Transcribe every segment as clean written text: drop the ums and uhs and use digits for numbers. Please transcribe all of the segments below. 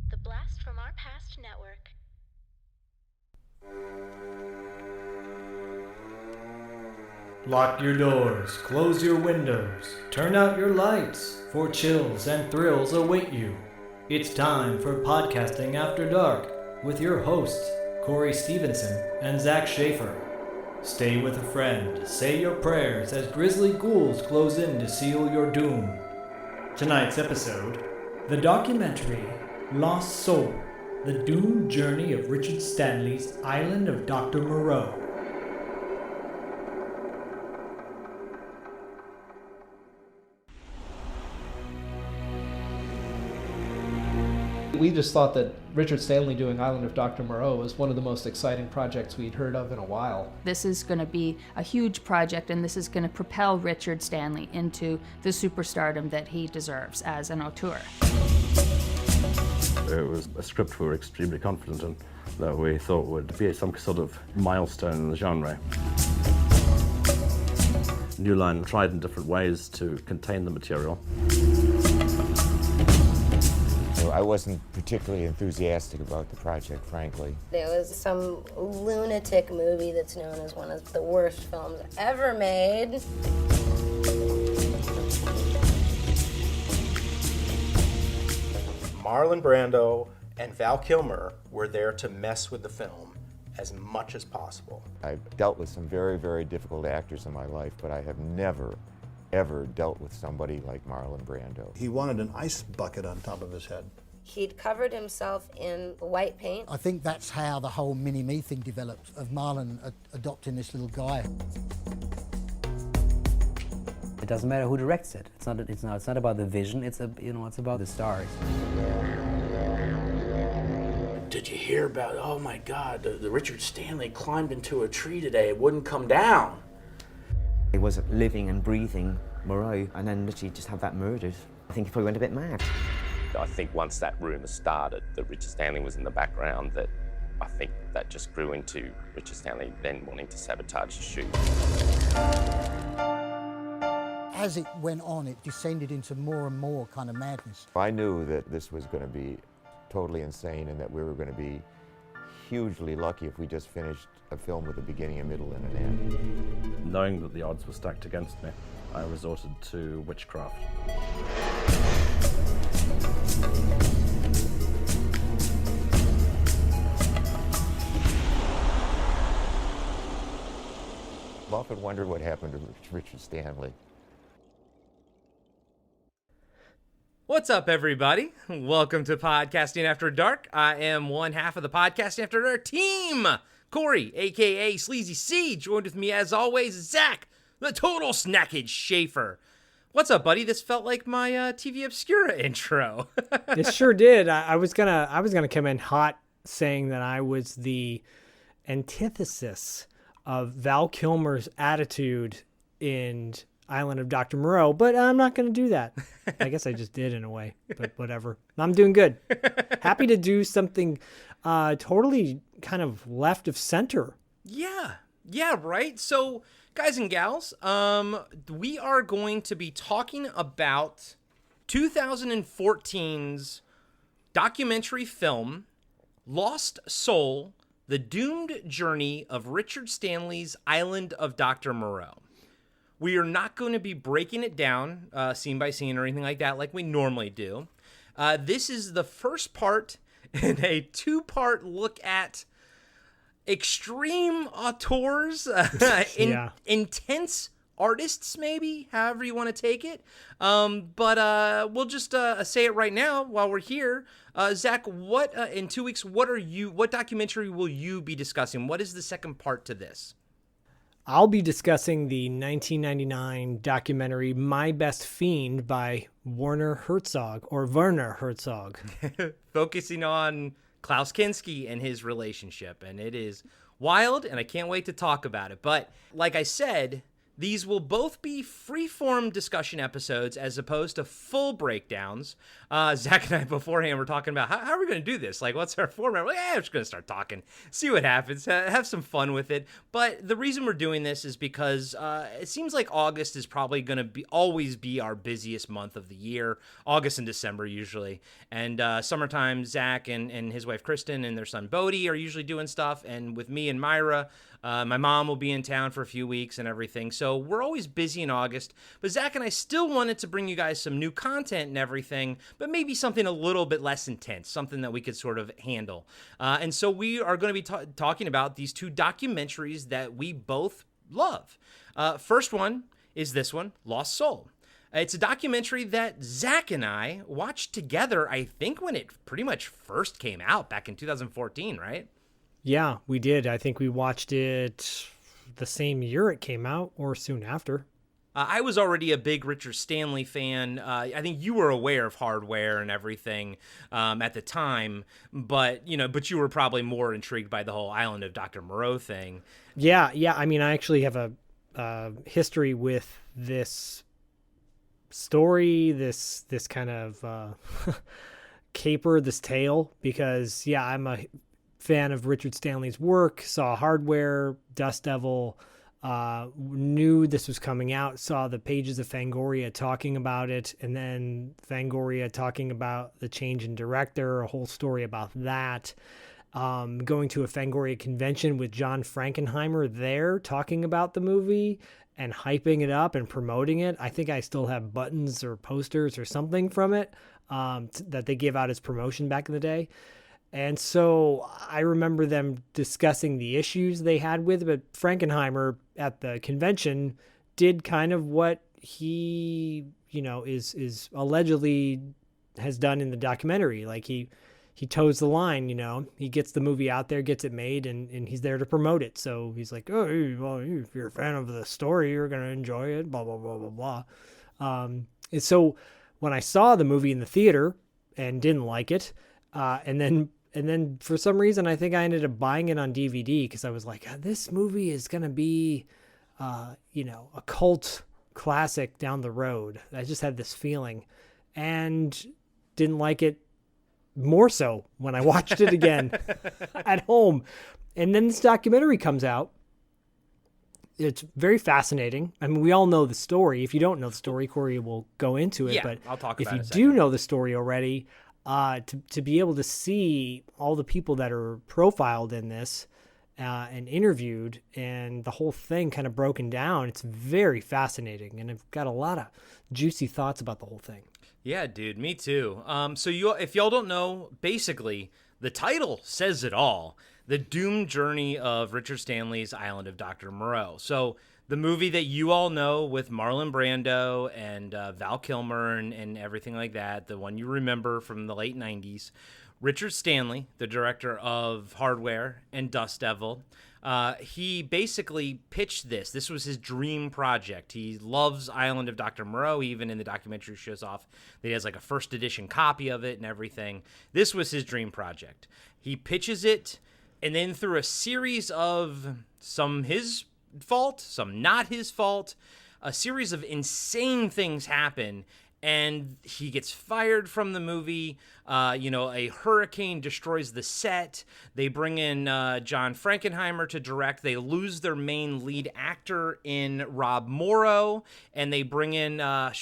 The Blast from Our Past Network. Lock your doors, close your windows, turn out your lights, for chills and thrills await you. It's time for Podcasting After Dark with your hosts, Corey Stevenson and Zach Schaefer. Stay with a friend, say your prayers as grisly ghouls close in to seal your doom. Tonight's episode, the documentary Lost Soul, the doomed journey of Richard Stanley's Island of Dr. Moreau. We just thought that Richard Stanley doing Island of Dr. Moreau was one of the most exciting projects we'd heard of in a while. This is going to be a huge project, and this is going to propel Richard Stanley into the superstardom that he deserves as an auteur. It was a script we were extremely confident in, that we thought would be some sort of milestone in the genre. New Line tried in different ways to contain the material. I wasn't particularly enthusiastic about the project, frankly. There was some lunatic movie that's known as one of the worst films ever made. Marlon Brando and Val Kilmer were there to mess with the film as much as possible. I've dealt with some very, very difficult actors in my life, but I have never, ever dealt with somebody like Marlon Brando. He wanted an ice bucket on top of his head. He'd covered himself in white paint. I think that's how the whole mini-me thing developed, of Marlon adopting this little guy. It doesn't matter who directs it. It's not about the vision. It's about the stars. Did you hear about? Oh my God! The Richard Stanley climbed into a tree today. It wouldn't come down. He was living and breathing Moreau, and then literally just have that murdered. I think he probably went a bit mad. I think once that rumour started that Richard Stanley was in the background, that I think that just grew into Richard Stanley then wanting to sabotage the shoot. As it went on, it descended into more and more kind of madness. I knew that this was going to be totally insane and that we were going to be hugely lucky if we just finished a film with a beginning, a middle, and an end. Knowing that the odds were stacked against me, I resorted to witchcraft. I've often wondered what happened to Richard Stanley. What's up, everybody? Welcome to Podcasting After Dark. I am one half of the Podcasting After Dark team, Corey, a.k.a. Sleazy C. Joined with me, as always, Zach, the total snackage Schaefer. What's up, buddy? This felt like my TV Obscura intro. It sure did. I was gonna come in hot saying that I was the antithesis of Val Kilmer's attitude in Island of Dr. Moreau, but I'm not going to do that. I guess I just did in a way, but whatever. I'm doing good. Happy to do something totally kind of left of center. Yeah, right? So, guys and gals, we are going to be talking about 2014's documentary film, Lost Soul, The Doomed Journey of Richard Stanley's Island of Dr. Moreau. We are not going to be breaking it down scene by scene or anything like that like we normally do. This is the first part in a two-part look at extreme auteurs, intense artists, maybe, however you want to take it. But we'll just say it right now while we're here. Zach, what in 2 weeks, what documentary will you be discussing? What is the second part to this? I'll be discussing the 1999 documentary My Best Fiend by Werner Herzog. Focusing on Klaus Kinski and his relationship. And it is wild, and I can't wait to talk about it. But like I said, These will both be free-form discussion episodes as opposed to full breakdowns. Zach and I beforehand were talking about how are we going to do this? Like, what's our format? We're like, I'm just going to start talking, see what happens, have some fun with it. But the reason we're doing this is because it seems like August is probably going to always be our busiest month of the year. August and December usually. And summertime, Zach and his wife Kristen and their son Bodie are usually doing stuff. And with me and Myra, my mom will be in town for a few weeks and everything. So we're always busy in August. But Zach and I still wanted to bring you guys some new content and everything, but maybe something a little bit less intense, something that we could sort of handle. And so we are going to be talking about these two documentaries that we both love. First one is this one, Lost Soul. It's a documentary that Zach and I watched together, I think, when it pretty much first came out back in 2014, right? Yeah, we did. I think we watched it the same year it came out or soon after. I was already a big Richard Stanley fan. I think you were aware of Hardware and everything at the time, but you were probably more intrigued by the whole Island of Dr. Moreau thing. Yeah. I mean, I actually have a history with this story, this kind of caper, this tale, because I'm a fan of Richard Stanley's work, saw Hardware, Dust Devil, knew this was coming out, saw the pages of Fangoria talking about it, and then Fangoria talking about the change in director, a whole story about that. Going to a Fangoria convention with John Frankenheimer there, talking about the movie and hyping it up and promoting it. I think I still have buttons or posters or something from it that they gave out as promotion back in the day. And so I remember them discussing the issues they had with it, but Frankenheimer at the convention did kind of what he, is allegedly has done in the documentary. Like he toes the line, he gets the movie out there, gets it made, and he's there to promote it. So he's like, oh, well, if you're a fan of the story, you're going to enjoy it, blah, blah, blah, blah, blah. And so when I saw the movie in the theater and didn't like it, and then for some reason, I think I ended up buying it on DVD because I was like, this movie is going to be, a cult classic down the road. I just had this feeling and didn't like it more so when I watched it again at home. And then this documentary comes out. It's very fascinating. I mean, we all know the story. If you don't know the story, Corey will go into it. Yeah, but I'll talk if about you it do know the story already, to be able to see all the people that are profiled in this and interviewed and the whole thing kind of broken down, it's very fascinating. And I've got a lot of juicy thoughts about the whole thing. Yeah, dude, me too. So if y'all don't know, basically, the title says it all. The doomed journey of Richard Stanley's Island of Dr. Moreau. So the movie that you all know with Marlon Brando and Val Kilmer and everything like that, the one you remember from the late 90s, Richard Stanley, the director of Hardware and Dust Devil, he basically pitched this. This was his dream project. He loves Island of Dr. Moreau. Even in the documentary shows off that he has like a first edition copy of it and everything. This was his dream project. He pitches it, and then through a series of some his fault, some not his fault, a series of insane things happen, and he gets fired from the movie. A hurricane destroys the set. They bring in John Frankenheimer to direct. They lose their main lead actor in Rob Moreau, and they bring in I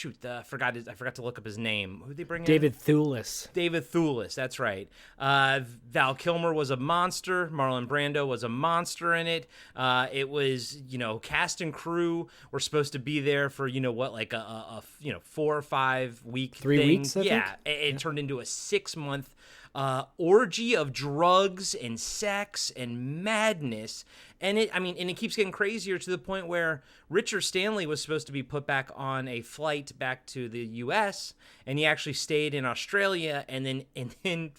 forgot to look up his name. Who did they bring in? David Thewlis. David Thewlis, that's right. Val Kilmer was a monster. Marlon Brando was a monster in it. It was, cast and crew were supposed to be there for, like a 4 or 5 week 3 thing. weeks, I think? It turned into a 6-month orgy of drugs and sex and madness. And it keeps getting crazier to the point where Richard Stanley was supposed to be put back on a flight back to the U.S. and he actually stayed in Australia and then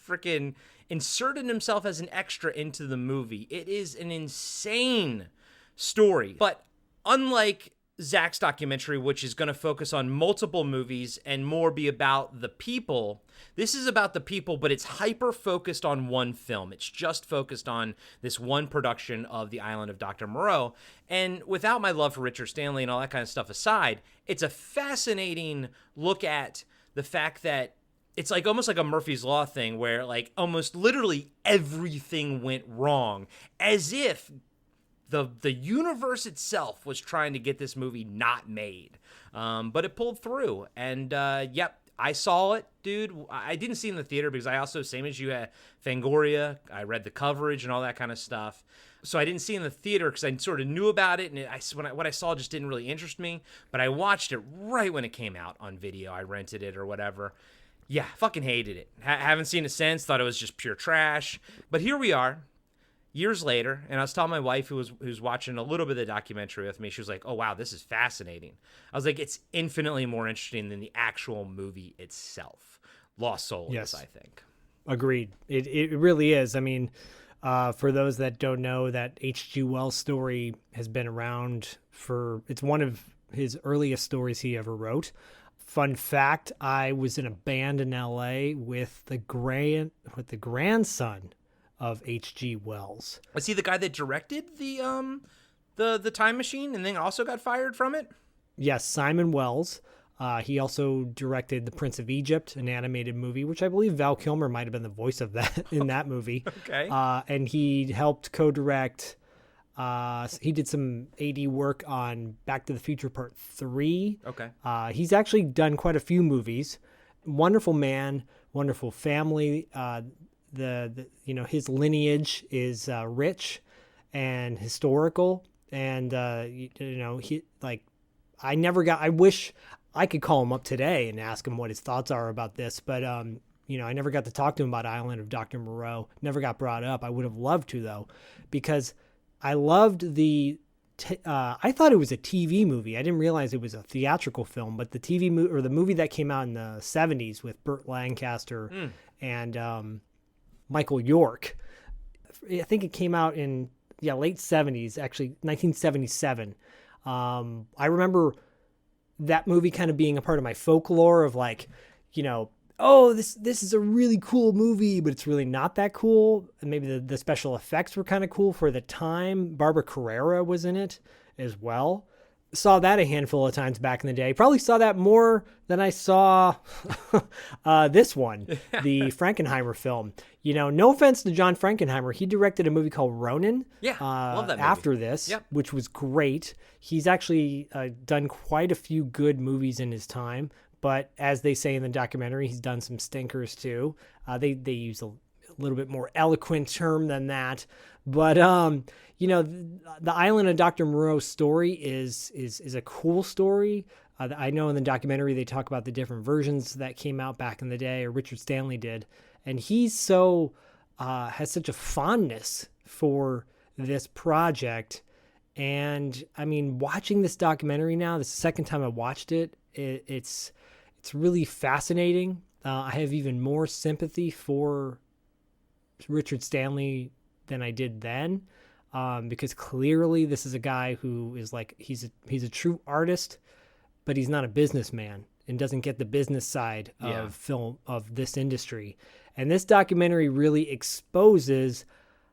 freaking inserted himself as an extra into the movie. It is an insane story. But unlike Zach's documentary, which is going to focus on multiple movies and more be about the people. This is about the people, but it's hyper focused on one film. It's just focused on this one production of The Island of Dr. Moreau. And without my love for Richard Stanley and all that kind of stuff aside, it's a fascinating look at the fact that it's like almost like a Murphy's Law thing where like almost literally everything went wrong, as if the universe itself was trying to get this movie not made. But it pulled through. And yep, I saw it, dude. I didn't see it in the theater because I also, same as you, had Fangoria. I read the coverage and all that kind of stuff. So I didn't see it in the theater because I sort of knew about it. And what I saw just didn't really interest me. But I watched it right when it came out on video. I rented it or whatever. Yeah, fucking hated it. Haven't seen it since. Thought it was just pure trash. But here we are, years later, and I was telling my wife who was watching a little bit of the documentary with me, she was like, oh, wow, this is fascinating. I was like, it's infinitely more interesting than the actual movie itself. Lost Soul is, I think. Agreed. It really is. I mean, for those that don't know, that H.G. Wells story has been around it's one of his earliest stories he ever wrote. Fun fact, I was in a band in L.A. with the grandson of H.G. Wells. Was he the guy that directed the Time Machine and then also got fired from it? Yes, Simon Wells. He also directed The Prince of Egypt, an animated movie, which I believe Val Kilmer might have been the voice of that in that movie. Okay. And he helped co-direct. He did some AD work on Back to the Future Part 3. Okay. He's actually done quite a few movies. Wonderful man, wonderful family. His lineage is rich and historical, and I wish I could call him up today and ask him what his thoughts are about this, but I never got to talk to him about Island of Dr. Moreau. Never got brought up. I would have loved to, though, because I loved I thought it was a TV movie. I didn't realize it was a theatrical film, but the TV movie, or the movie that came out in the 70s with Burt Lancaster and Michael York. I think it came out in late 70s, actually 1977. I remember that movie kind of being a part of my folklore of like, oh, this is a really cool movie, but it's really not that cool. And maybe the special effects were kind of cool for the time. Barbara Carrera was in it as well. Saw that a handful of times back in the day. Probably saw that more than I saw this one, the Frankenheimer film. No offense to John Frankenheimer. He directed a movie called Ronin. Yeah, love that movie. After this, which was great. He's actually done quite a few good movies in his time. But as they say in the documentary, he's done some stinkers too. They use a little bit more eloquent term than that. But, the Island of Dr. Moreau story is a cool story. I know in the documentary they talk about the different versions that came out back in the day, or Richard Stanley did. And he's has such a fondness for this project. And, I mean, watching this documentary now, this is the second time I watched it, it's really fascinating. I have even more sympathy for Richard Stanley than I did then, because clearly this is a guy who is like, he's a true artist, but he's not a businessman and doesn't get the business side of film, of this industry. And this documentary really exposes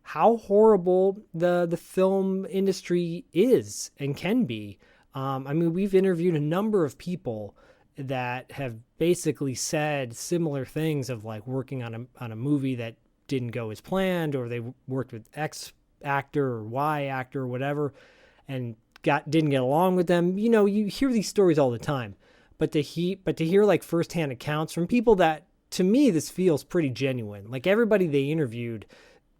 how horrible the film industry is and can be. I mean, we've interviewed a number of people that have basically said similar things of like working on a movie that didn't go as planned, or they worked with X actor or Y actor or whatever and didn't get along with them. You hear these stories all the time, but to hear like firsthand accounts from people that, to me, this feels pretty genuine. Like everybody they interviewed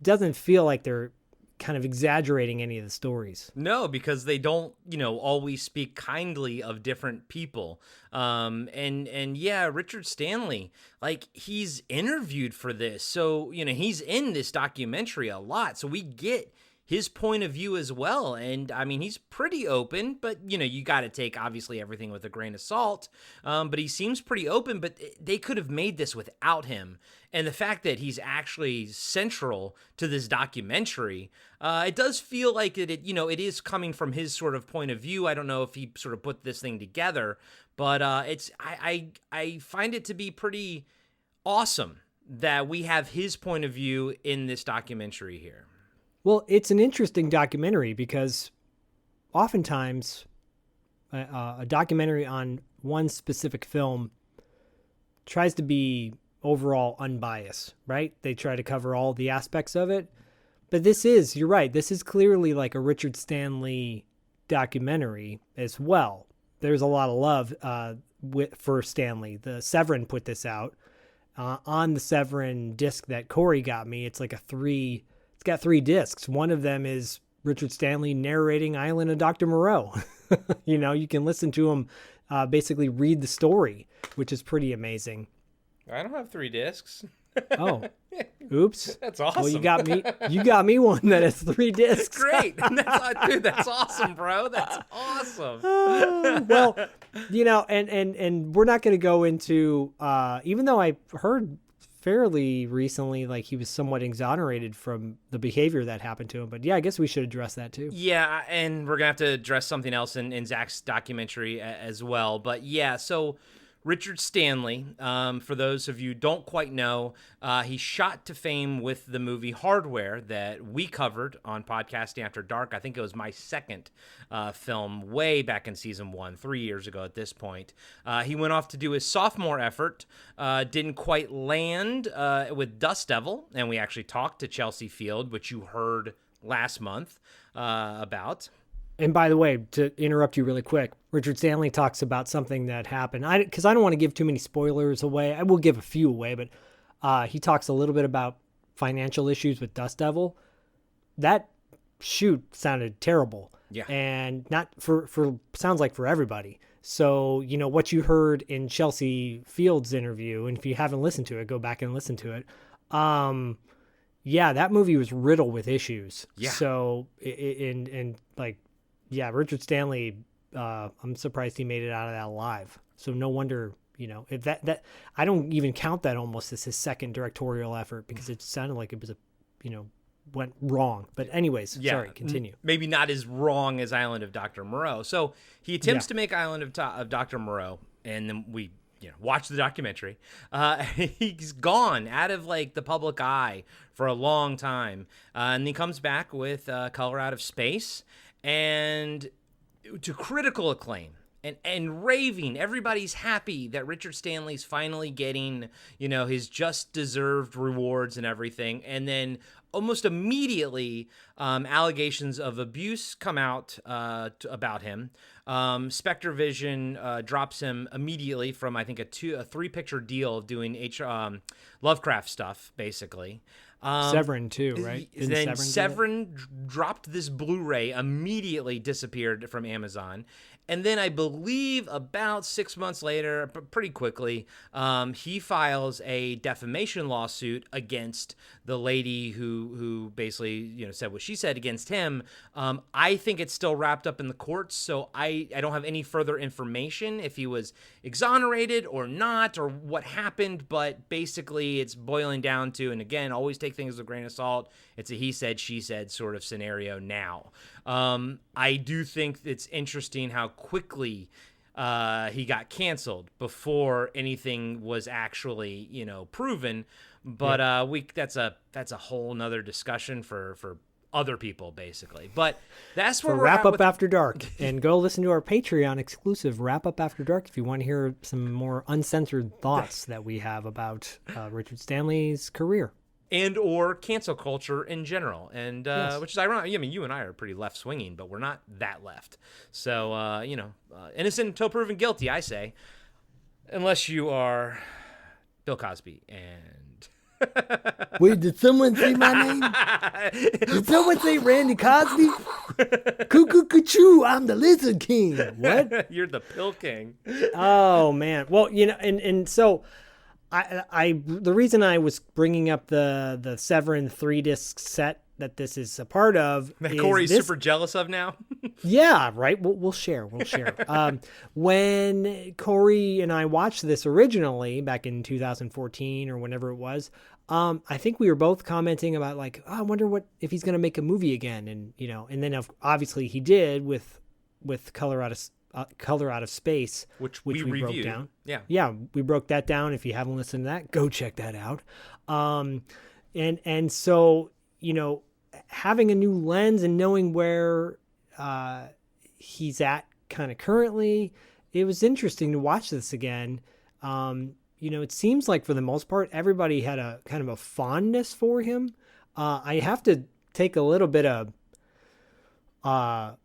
doesn't feel like they're kind of exaggerating any of the stories. No, because they don't, always speak kindly of different people. And yeah, Richard Stanley, like he's interviewed for this. So, he's in this documentary a lot. So we get his point of view as well. And I mean, he's pretty open, but you got to take obviously everything with a grain of salt. But he seems pretty open, but they could have made this without him. And the fact that he's actually central to this documentary, it does feel like it is coming from his sort of point of view. I don't know if he sort of put this thing together, but I find it to be pretty awesome that we have his point of view in this documentary here. Well, it's an interesting documentary because oftentimes a documentary on one specific film tries to be overall unbiased, right? They try to cover all the aspects of it. But you're right, this is clearly like a Richard Stanley documentary as well. There's a lot of love for Stanley. The Severin put this out. On the Severin disc that Corey got me, it's like it's got 3 discs. One of them is Richard Stanley narrating Island of Dr. Moreau. You can listen to him basically read the story, which is pretty amazing. I don't have 3 discs. Oh, oops. That's awesome. Well, you got me one that has 3 discs. Great. Dude, that's awesome, bro. That's awesome. Well, and we're not going to go into, even though I heard fairly recently, like he was somewhat exonerated from the behavior that happened to him. But yeah, I guess we should address that too. Yeah, and we're going to have to address something else in Zach's documentary as well. But yeah, so Richard Stanley, for those of you who don't quite know, he shot to fame with the movie Hardware that we covered on Podcasting After Dark. I think it was my second film way back in season 1, 3 years ago at this point. He went off to do his sophomore effort, didn't quite land with Dust Devil, and we actually talked to Chelsea Field, which you heard last month about. And by the way, to interrupt you really quick, Richard Stanley talks about something that happened. Because I don't want to give too many spoilers away. I will give a few away, but he talks a little bit about financial issues with Dust Devil. That shoot sounded terrible. Yeah. And not for sounds like for everybody. So, what you heard in Chelsea Field's interview, and if you haven't listened to it, go back and listen to it. Yeah, that movie was riddled with issues. Yeah. So, Richard Stanley, I'm surprised he made it out of that alive. So no wonder, if that I don't even count that almost as his second directorial effort because it sounded like it was went wrong. But anyways, yeah, sorry, continue. Maybe not as wrong as Island of Dr. Moreau. So he attempts to make Island of Dr. Moreau, and then we watch the documentary. He's gone out of the public eye for a long time, and he comes back with Color Out of Space. And to critical acclaim and raving, everybody's happy that Richard Stanley's finally getting, his just deserved rewards and everything. And then almost immediately, allegations of abuse come out about him. Spectre Vision drops him immediately from, I think, a 3-picture deal of doing Lovecraft stuff, basically. Severin too, right? Then Severin dropped this Blu-ray, immediately disappeared from Amazon. And then I believe about 6 months later, pretty quickly, he files a defamation lawsuit against the lady who basically said what she said against him. I think it's still wrapped up in the courts, so I don't have any further information if he was exonerated or not or what happened. But basically, it's boiling down to, and again, always take things with a grain of salt. It's a he said, she said sort of scenario now. I do think it's interesting how quickly he got canceled before anything was actually, proven. But that's a whole nother discussion for other people, basically. But that's where for we're Wrap at Up with... After Dark. And go listen to our Patreon exclusive Wrap Up After Dark if you want to hear some more uncensored thoughts that we have about Richard Stanley's career. And or cancel culture in general, and Yes. which is ironic. I mean, you and I are pretty left swinging, but we're not that left. So innocent until proven guilty, I say, unless you are Bill Cosby and. Wait, did someone say my name? Did someone say Randy Cosby? Cuckoo, I'm the Lizard King. What? You're the Pill King. Oh man, well and so. I the reason I was bringing up the Severin 3-disc set that this is a part of. That is Corey's this... super jealous of now. Yeah, right. We'll share. We'll share. When Corey and I watched this originally back in 2014 or whenever it was, I think we were both commenting about like, oh, I wonder if he's going to make a movie again, and and then obviously he did with Color Out of Space, which we broke reviewed. down. Yeah, we broke that down. If you haven't listened to that, go check that out. And so having a new lens and knowing where he's at kind of currently, it was interesting to watch this again. It seems like for the most part, everybody had a kind of a fondness for him. I have to take a little bit of, I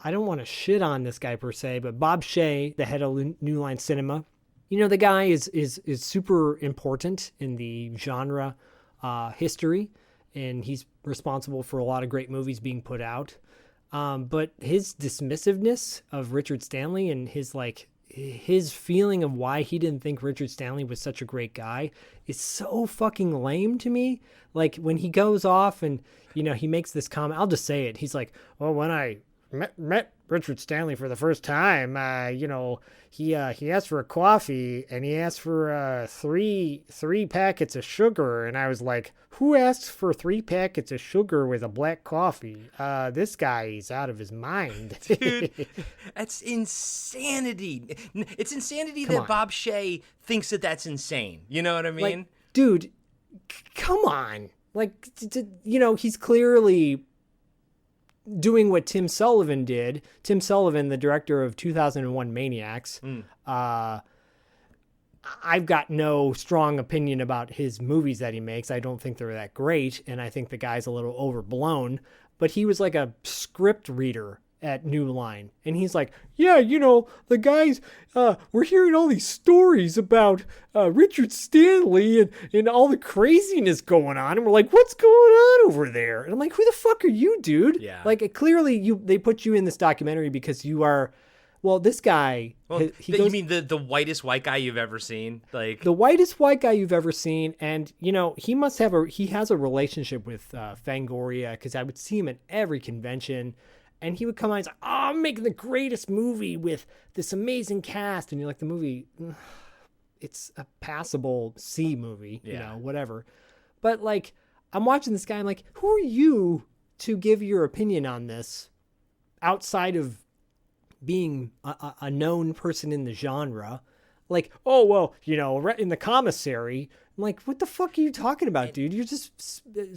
don't want to shit on this guy per se, but Bob Shea, the head of New Line Cinema, the guy is super important in the genre history, and he's responsible for a lot of great movies being put out. But his dismissiveness of Richard Stanley and his feeling of why he didn't think Richard Stanley was such a great guy is so fucking lame to me. Like when he goes off and, he makes this comment, I'll just say it. He's like, well, when I met Richard Stanley for the first time, he asked for a coffee and he asked for three packets of sugar. And I was like, who asks for 3 packets of sugar with a black coffee? This guy is out of his mind. Dude, that's insanity. It's insanity that Bob Shea thinks that that's insane. You know what I mean? Like, dude, come on. Like, he's clearly doing what Tim Sullivan did. Tim Sullivan, the director of 2001 Maniacs. I've got no strong opinion about his movies that he makes. I don't think they're that great, and I think the guy's a little overblown. But he was like a script reader at New Line, and he's like, yeah, the guys, we're hearing all these stories about Richard Stanley and all the craziness going on, and we're like, what's going on over there? And I'm like, who the fuck are you, dude? Yeah. Like, clearly they put you in this documentary because you are, well, this guy. Well, you mean the whitest white guy you've ever seen? Like the whitest white guy you've ever seen, and he has a relationship with Fangoria, because I would see him at every convention. And he would come on and say, oh, I'm making the greatest movie with this amazing cast. And you're like, the movie, it's a passable C movie, whatever. But like, I'm watching this guy, I'm like, who are you to give your opinion on this outside of being a known person in the genre? Like, oh, well, in the commissary. I'm like, what the fuck are you talking about, dude? You're just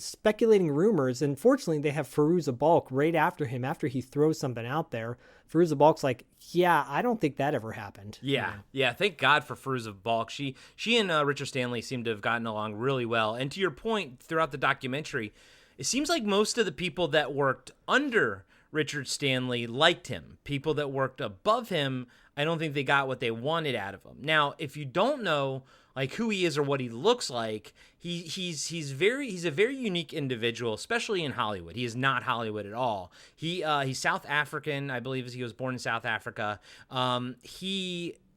speculating rumors. And fortunately, they have Fairuza Balk right after him, after he throws something out there. Fairuza Balk's like, yeah, I don't think that ever happened. Yeah, yeah. Thank God for Fairuza Balk. She and Richard Stanley seem to have gotten along really well. And to your point, throughout the documentary, it seems like most of the people that worked under Richard Stanley liked him. People that worked above him, I don't think they got what they wanted out of him. Now, if you don't know like who he is or what he looks like, he's a very unique individual, especially in Hollywood. He is not Hollywood at all. He's South African, I believe. He was born in South Africa.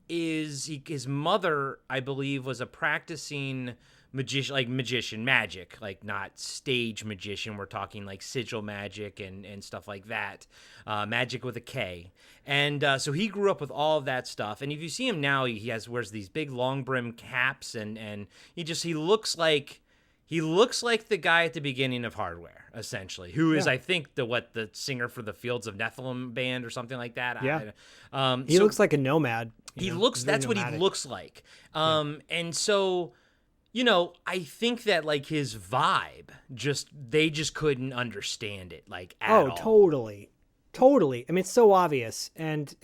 His mother, I believe, was a practicing magic, like not stage magician. We're talking like sigil magic and stuff like that. Magic with a K. And so he grew up with all of that stuff. And if you see him now, wears these big long brim caps, and he looks like the guy at the beginning of Hardware, essentially, who is, I think, the singer for the Fields of Nephilim band or something like that. Yeah. He looks like a nomad. That's what he looks like. And so, I think that like his vibe, they just couldn't understand it at all. Totally. I mean, it's so obvious. And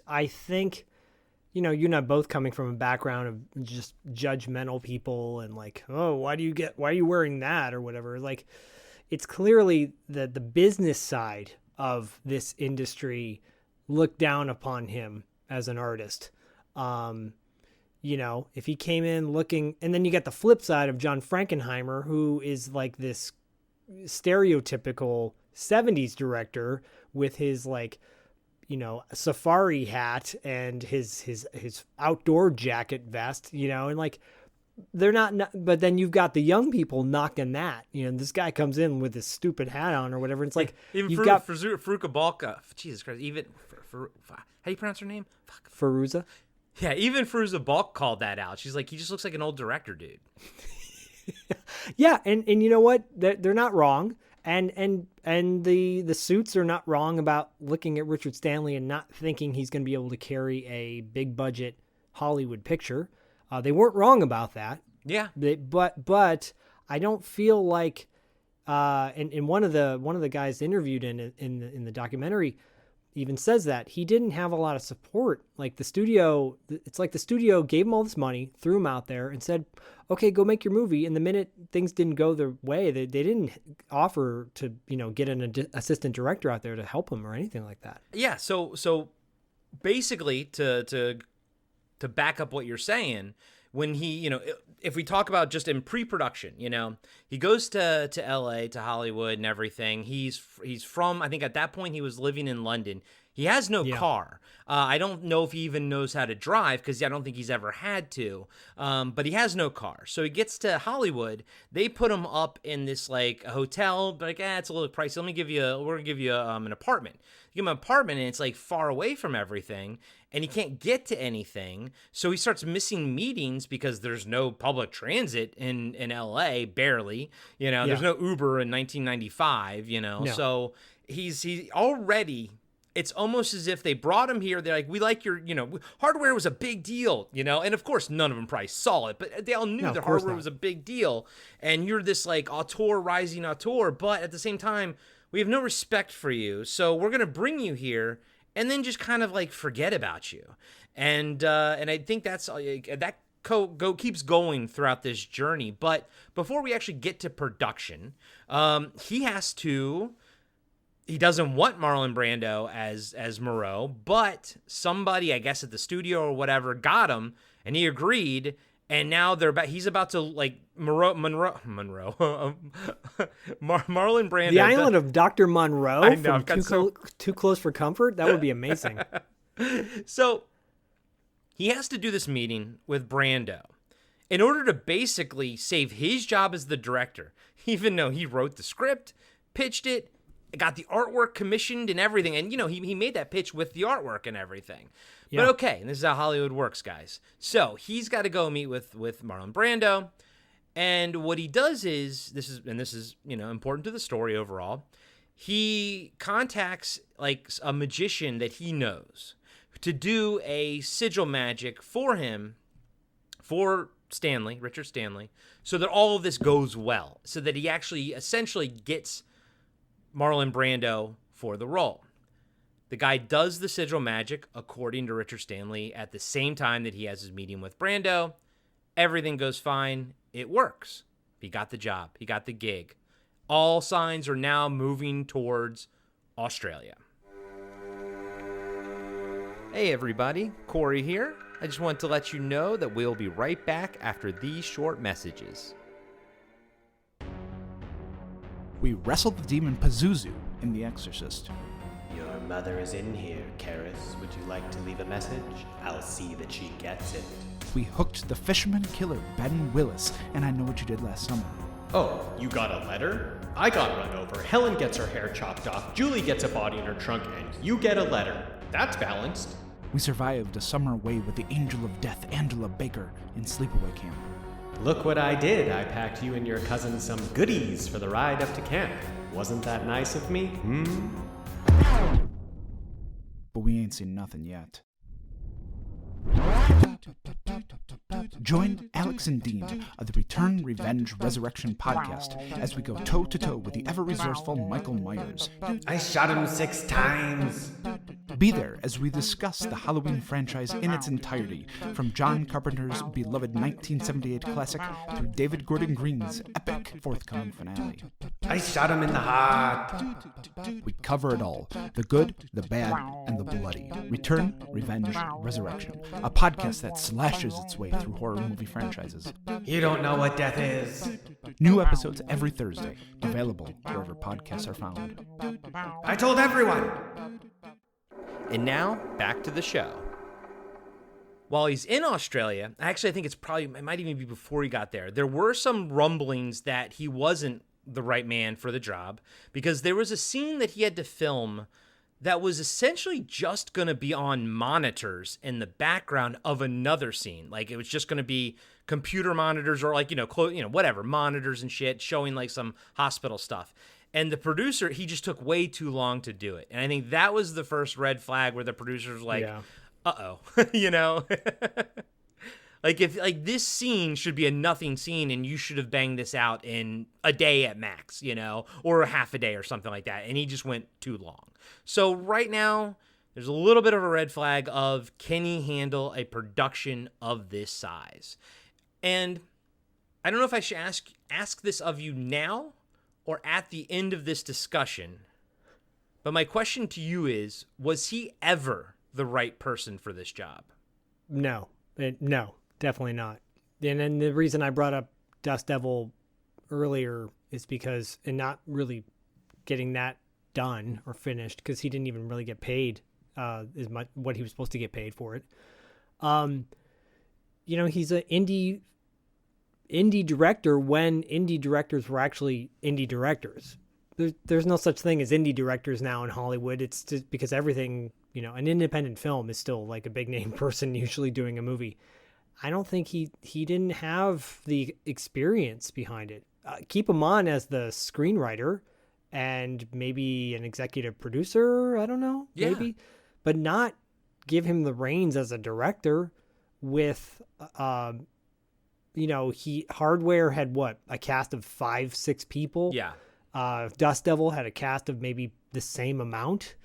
I think, you and I both coming from a background of just judgmental people and like, oh, why are you wearing that or whatever? Like, it's clearly the business side of this industry looked down upon him as an artist. If he came in looking, and then you got the flip side of John Frankenheimer, who is like this stereotypical 70s director with his safari hat and his outdoor jacket vest, and like they're not, but then you've got the young people knocking that. You know, this guy comes in with his stupid hat on or whatever. It's like even you've got Faruka Balka. Jesus Christ! Even how do you pronounce her name? Fuck. Faruza. Yeah, even Faruza Balk called that out. She's like, he just looks like an old director, dude. Yeah, and you know what? They're not wrong. And the suits are not wrong about looking at Richard Stanley and not thinking he's going to be able to carry a big budget Hollywood picture. They weren't wrong about that. Yeah. But I don't feel like and one of the guys interviewed in the documentary even says that he didn't have a lot of support. Like the studio, it's like the studio gave him all this money, threw him out there and said, okay, go make your movie. And the minute things didn't go their way, they didn't offer to, get an assistant director out there to help him or anything like that. Yeah. So basically to back up what you're saying, when he, if we talk about just in pre-production, he goes to LA, to Hollywood and everything. He's from, I think at that point he was living in London. He has no car. I don't know if he even knows how to drive because I don't think he's ever had to. But he has no car. So he gets to Hollywood. They put him up in this like a hotel, but like, it's a little pricey. We're gonna give you an apartment. You give him an apartment and it's like far away from everything and he can't get to anything. So he starts missing meetings because there's no public transit in LA, barely. There's no Uber in 1995, No. So he's already, it's almost as if they brought him here. They're like, we like your, hardware was a big deal, and of course none of them probably saw it, but they all knew that hardware was a big deal. And you're this like rising auteur, but at the same time, we have no respect for you. So we're going to bring you here and then just kind of like forget about you. And I think that's that keeps going throughout this journey. But before we actually get to production, he doesn't want Marlon Brando as Moreau, but somebody, I guess at the studio or whatever, got him and he agreed. And now he's about to like Marlon Brando. The island of Dr. Monroe. I know, from Too Close for Comfort. That would be amazing. So he has to do this meeting with Brando in order to basically save his job as the director, even though he wrote the script, pitched it, got the artwork commissioned and everything. And, he made that pitch with the artwork and everything. Yeah. But okay, and this is how Hollywood works, guys. So he's got to go meet with Marlon Brando. And what he does is, this is important to the story overall, he contacts like a magician that he knows to do a sigil magic for him, for Stanley, Richard Stanley, so that all of this goes well, so that he actually essentially gets Marlon Brando for the role. The guy does the sigil magic, according to Richard Stanley, at the same time that he has his meeting with Brando. Everything goes fine. It works. He got the job. He got the gig. All signs are now moving towards Australia. Hey everybody, Corey here. I just want to let you know that we'll be right back after these short messages. We wrestled the demon Pazuzu in The Exorcist. Your mother is in here, Karis. Would you like to leave a message? I'll see that she gets it. We hooked the fisherman killer Ben Willis, and I Know What You Did Last Summer. Oh, you got a letter? I got run over. Helen gets her hair chopped off. Julie gets a body in her trunk, and you get a letter. That's balanced. We survived a summer away with the angel of death, Angela Baker, in sleepaway camp. Look what I did. I packed you and your cousin some goodies for the ride up to camp. Wasn't that nice of me? But we ain't seen nothing yet. Join Alex and Dean of the Return, Revenge, Resurrection podcast as we go toe-to-toe with the ever-resourceful Michael Myers. I shot him 6 times. Be there as we discuss the Halloween franchise in its entirety, from John Carpenter's beloved 1978 classic to David Gordon Green's epic forthcoming finale. I shot him in the heart. We cover it all, the good, the bad, and the bloody. Return, Revenge, Resurrection, a podcast that slashes its way through horror movie franchises. You don't know what death is. New episodes every Thursday, available wherever podcasts are found. I told everyone! And now, back to the show. while he's in Australia, actually I think it might even be before he got there, there were some rumblings that he wasn't the right man for the job, because there was a scene that he had to film that was essentially just going to be on monitors in the background of another scene. Like, it was just going to be computer monitors or like, whatever, monitors and shit showing like some hospital stuff. And the producer, he just took way too long to do it. And I think that was the first red flag where the producer was like, uh-oh, Like, if this scene should be a nothing scene and you should have banged this out in a day at max, or a half a day or something like that. And he just went too long. So right now, there's a little bit of a red flag of, can he handle a production of this size? And I don't know if I should ask this of you now or at the end of this discussion. But my question to you is, was he ever the right person for this job? No, definitely not. And then the reason I brought up Dust Devil earlier is because, and not really getting that done or finished, because he didn't even really get paid as much what he was supposed to get paid for it. He's an indie director when indie directors were actually indie directors. There's no such thing as indie directors now in Hollywood. It's just because everything, an independent film is still like a big name person usually doing a movie. I don't think he didn't have the experience behind it. Keep him on as the screenwriter and maybe an executive producer. I don't know, maybe, but not give him the reins as a director with, Hardware had a cast of 5-6 people. Yeah. Dust Devil had a cast of maybe the same amount,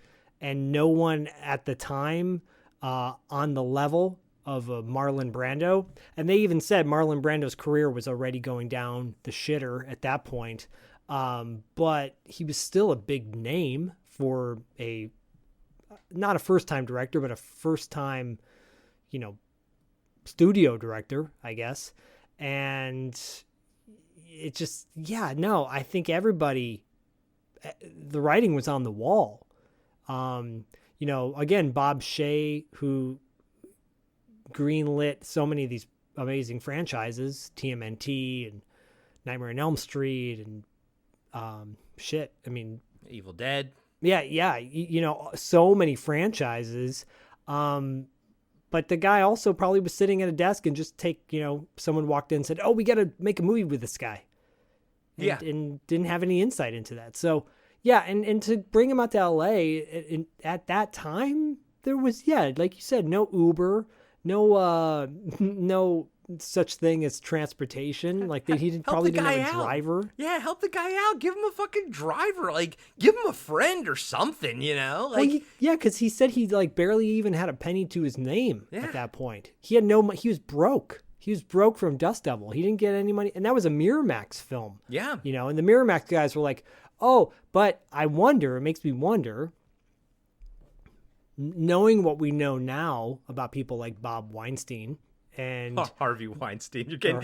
and no one at the time on the level of Marlon Brando. And they even said Marlon Brando's career was already going down the shitter at that point. But he was still a big name for not a first-time director, but a first-time, studio director, I guess. And it just, I think everybody, the writing was on the wall. Again, Bob Shea, who greenlit so many of these amazing franchises, TMNT and Nightmare on Elm Street and Evil Dead. Yeah, so many franchises. But the guy also probably was sitting at a desk and just someone walked in and said, "Oh, we got to make a movie with this guy." And didn't have any insight into that. So, and to bring him out to LA at that time, there was, like you said, no Uber, no such thing as transportation. Like he probably didn't have a driver. Yeah, help the guy out. Give him a fucking driver. Like, give him a friend or something, because he said he barely even had a penny to his name at that point. He had he was broke. He was broke from Dust Devil. He didn't get any money. And that was a Miramax film. Yeah. And the Miramax guys were like, oh, but it makes me wonder, knowing what we know now about people like Bob Weinstein and Harvey Weinstein. You're getting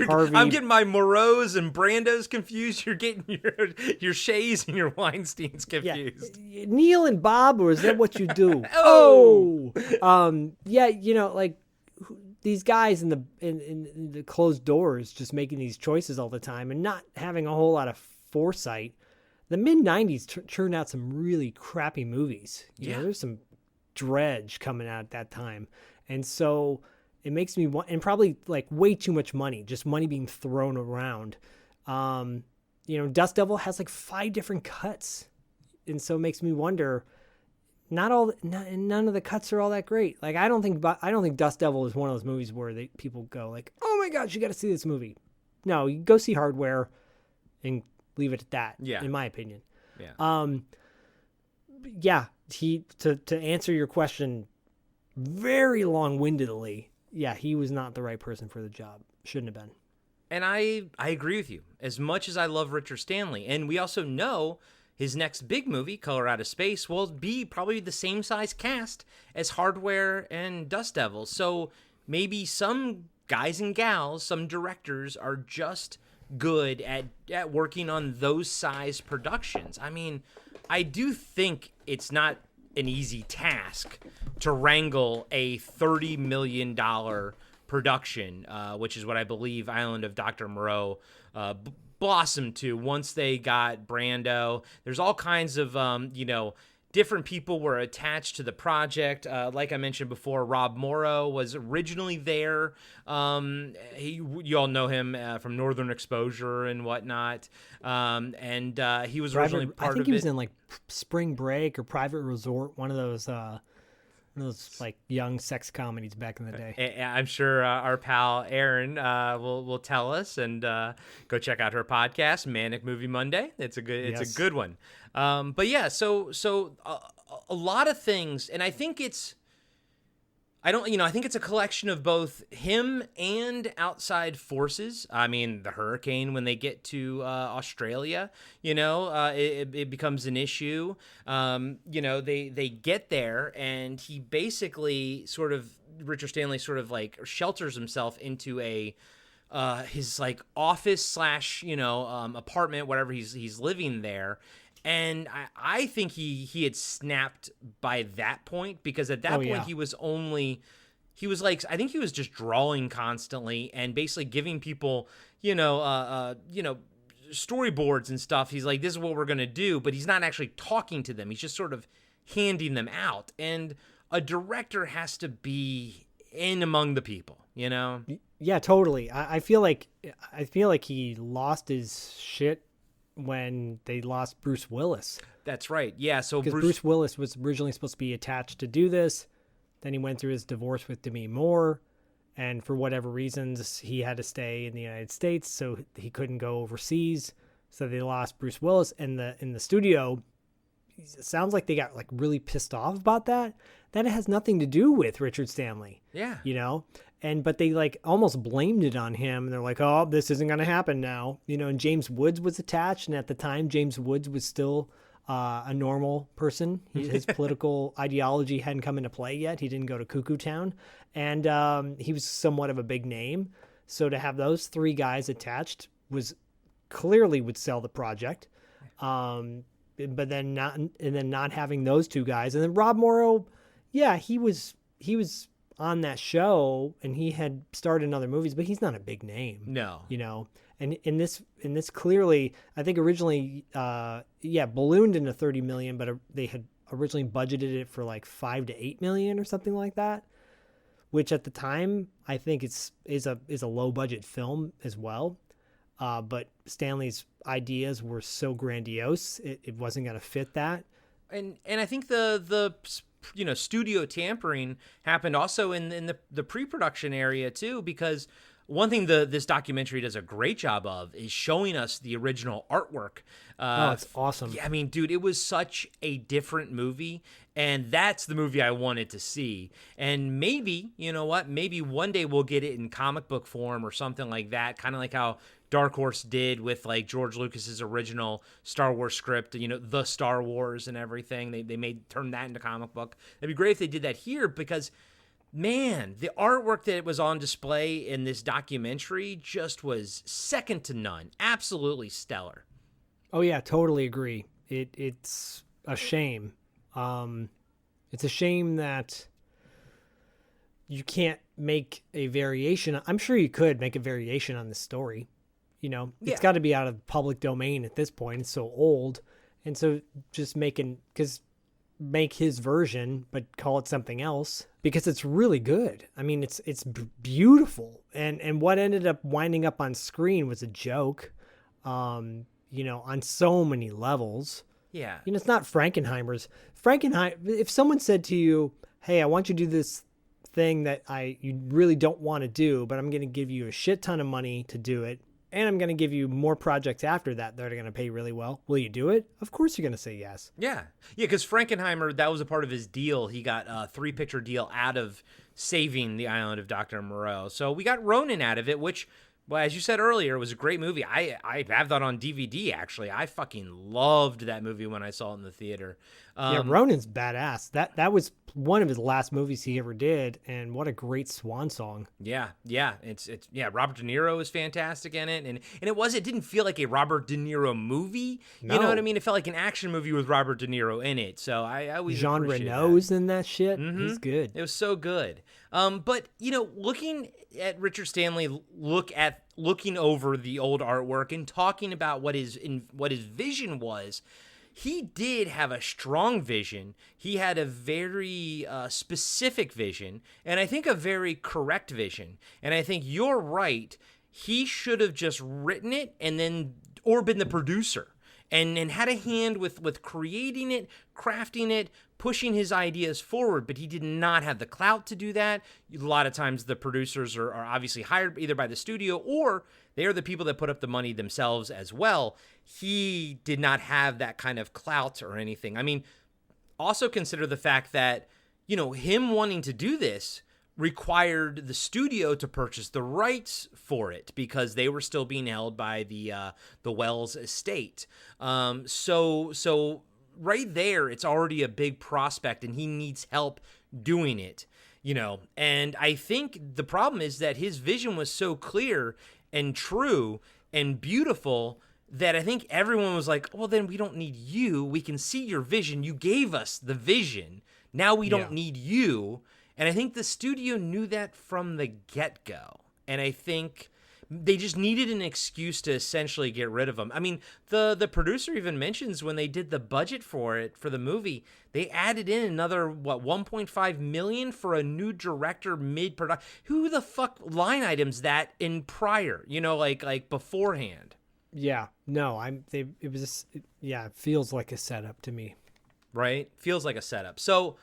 Harvey. I'm getting my Moreaus and Brandos confused. You're getting your Shays and your Weinsteins confused. Yeah. Neil and Bob, or is that what you do? These guys in the closed doors just making these choices all the time and not having a whole lot of foresight. The mid-90s churned out some really crappy movies. There's some dredge coming out at that time. And so it makes me want, and probably way too much money, just money being thrown around. Dust Devil has 5 different cuts. And so it makes me wonder, none of the cuts are all that great. I don't think Dust Devil is one of those movies where people go "Oh my gosh, you got to see this movie." No, you go see Hardware and leave it at that. Yeah. In my opinion. Yeah. To answer your question very long-windedly, he was not the right person for the job. Shouldn't have been. And I agree with you. As much as I love Richard Stanley, and we also know his next big movie, Color Out of Space, will be probably the same size cast as Hardware and Dust Devil. So maybe some guys and gals, some directors are just good at working on those size productions. I mean, I do think it's not an easy task to wrangle a $30 million production, which is what I believe Island of Dr. Moreau blossomed to once they got Brando. There's all kinds of, different people were attached to the project. Like I mentioned before, Rob Moreau was originally there. You all know him from Northern Exposure and whatnot. And he was originally part of it. I think he was in like Spring Break or Private Resort, one of those like young sex comedies back in the day. I'm sure our pal Erin will tell us, and go check out her podcast, Manic Movie Monday. It's a good one. But yeah, so a lot of things, and I think it's a collection of both him and outside forces. I mean, the hurricane, when they get to Australia, it becomes an issue. They get there, and he basically Richard Stanley sort of like shelters himself into his like office / apartment, whatever he's living there. And I think he had snapped by that point, because at that point I think he was just drawing constantly and basically giving people, storyboards and stuff. He's like, this is what we're going to do, but he's not actually talking to them. He's just sort of handing them out. And a director has to be in among the people, Yeah, totally. I feel like he lost his shit when they lost Bruce Willis. That's right. Yeah, so because Bruce Willis was originally supposed to be attached to do this. Then he went through his divorce with Demi Moore, and for whatever reasons, he had to stay in the United States, so he couldn't go overseas. So they lost Bruce Willis, and in the studio, it sounds like they got like really pissed off about that. That has nothing to do with Richard Stanley. Yeah. But they like almost blamed it on him. And they're like, oh, this isn't going to happen now. And James Woods was attached. And at the time, James Woods was still a normal person. His political ideology hadn't come into play yet. He didn't go to Cuckoo Town. And he was somewhat of a big name. So to have those three guys attached clearly would sell the project. But then not having those two guys. And then Rob Morrow, yeah, he was on that show, and he had starred in other movies, but he's not a big name. No. And in this clearly, I think originally, ballooned into 30 million, but they had originally budgeted it for like 5 to 8 million or something like that, which at the time I think is a low budget film as well. But Stanley's ideas were so grandiose, it wasn't going to fit that. And I think the studio tampering happened also in the pre-production area too, because one thing this documentary does a great job of is showing us the original artwork. It's awesome. Yeah, I mean, dude, it was such a different movie, and that's the movie I wanted to see. And maybe, maybe one day we'll get it in comic book form or something like that, kind of like how Dark Horse did with like George Lucas's original Star Wars script, the Star Wars and everything. They turned that into comic book. It'd be great if they did that here, because man, the artwork that was on display in this documentary just was second to none. Absolutely stellar. Oh yeah, totally agree. It's a shame. It's a shame that you can't make a variation. I'm sure you could make a variation on this story. It's got to be out of public domain at this point. It's so old. And so just make his version, but call it something else, because it's really good. I mean, it's beautiful. And what ended up winding up on screen was a joke, on so many levels. Yeah. It's not Frankenheimer's. If someone said to you, hey, I want you to do this thing that you really don't want to do, but I'm going to give you a shit ton of money to do it, and I'm going to give you more projects after that are going to pay really well. Will you do it? Of course you're going to say yes. Yeah. Yeah, because Frankenheimer, that was a part of his deal. He got a 3-picture deal out of saving the Island of Dr. Moreau. So we got Ronin out of it, which, well, as you said earlier, it was a great movie. I have that on DVD, actually. I fucking loved that movie when I saw it in the theater. Yeah, Ronan's badass. That was one of his last movies he ever did, and what a great swan song. Yeah, it's Robert De Niro is fantastic in it, and it didn't feel like a Robert De Niro movie. You know what I mean? It felt like an action movie with Robert De Niro in it. So I always Jean appreciate Reno's in that shit. He's good. It was so good. But looking at Richard Stanley, looking over the old artwork and talking about what his vision was. He did have a strong vision. He had a very specific vision, and I think a very correct vision. And I think you're right. He should have just written it or been the producer and had a hand with creating it, crafting it, pushing his ideas forward, but he did not have the clout to do that. A lot of times the producers are obviously hired either by the studio or they are the people that put up the money themselves as well. He did not have that kind of clout or anything. I mean, also consider the fact that, him wanting to do this required the studio to purchase the rights for it because they were still being held by the Wells estate. So right there, it's already a big prospect, and he needs help doing it. And I think the problem is that his vision was so clear and true and beautiful that I think everyone was like, well, then we don't need you. We can see your vision. You gave us the vision. Now we don't need you. And I think the studio knew that from the get-go. And I think they just needed an excuse to essentially get rid of him. I mean, the producer even mentions when they did the budget for the movie, they added in another, $1.5 million for a new director mid-production. Who the fuck line items that in prior, like beforehand? Yeah, no, it feels like a setup to me. Right? Feels like a setup. So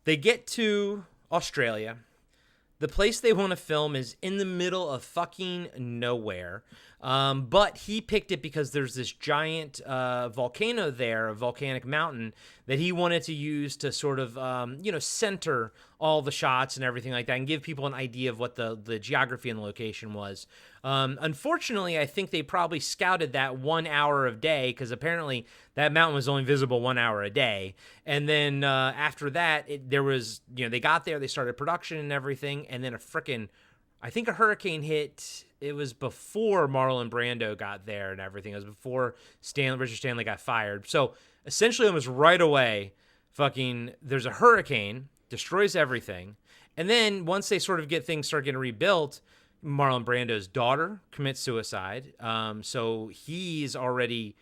they get to Australia. The place they want to film is in the middle of fucking nowhere. But he picked it because there's this giant volcano there, a volcanic mountain, that he wanted to use to sort of, center all the shots and everything like that and give people an idea of what the geography and the location was. Unfortunately, I think they probably scouted that 1 hour a day because apparently that mountain was only visible 1 hour a day. And then after that, they got there, they started production and everything, and then I think a hurricane hit. It was before Marlon Brando got there and everything. It was before Richard Stanley got fired. So essentially almost right away, there's a hurricane, destroys everything. And then once they sort of start getting rebuilt, Marlon Brando's daughter commits suicide. So he's already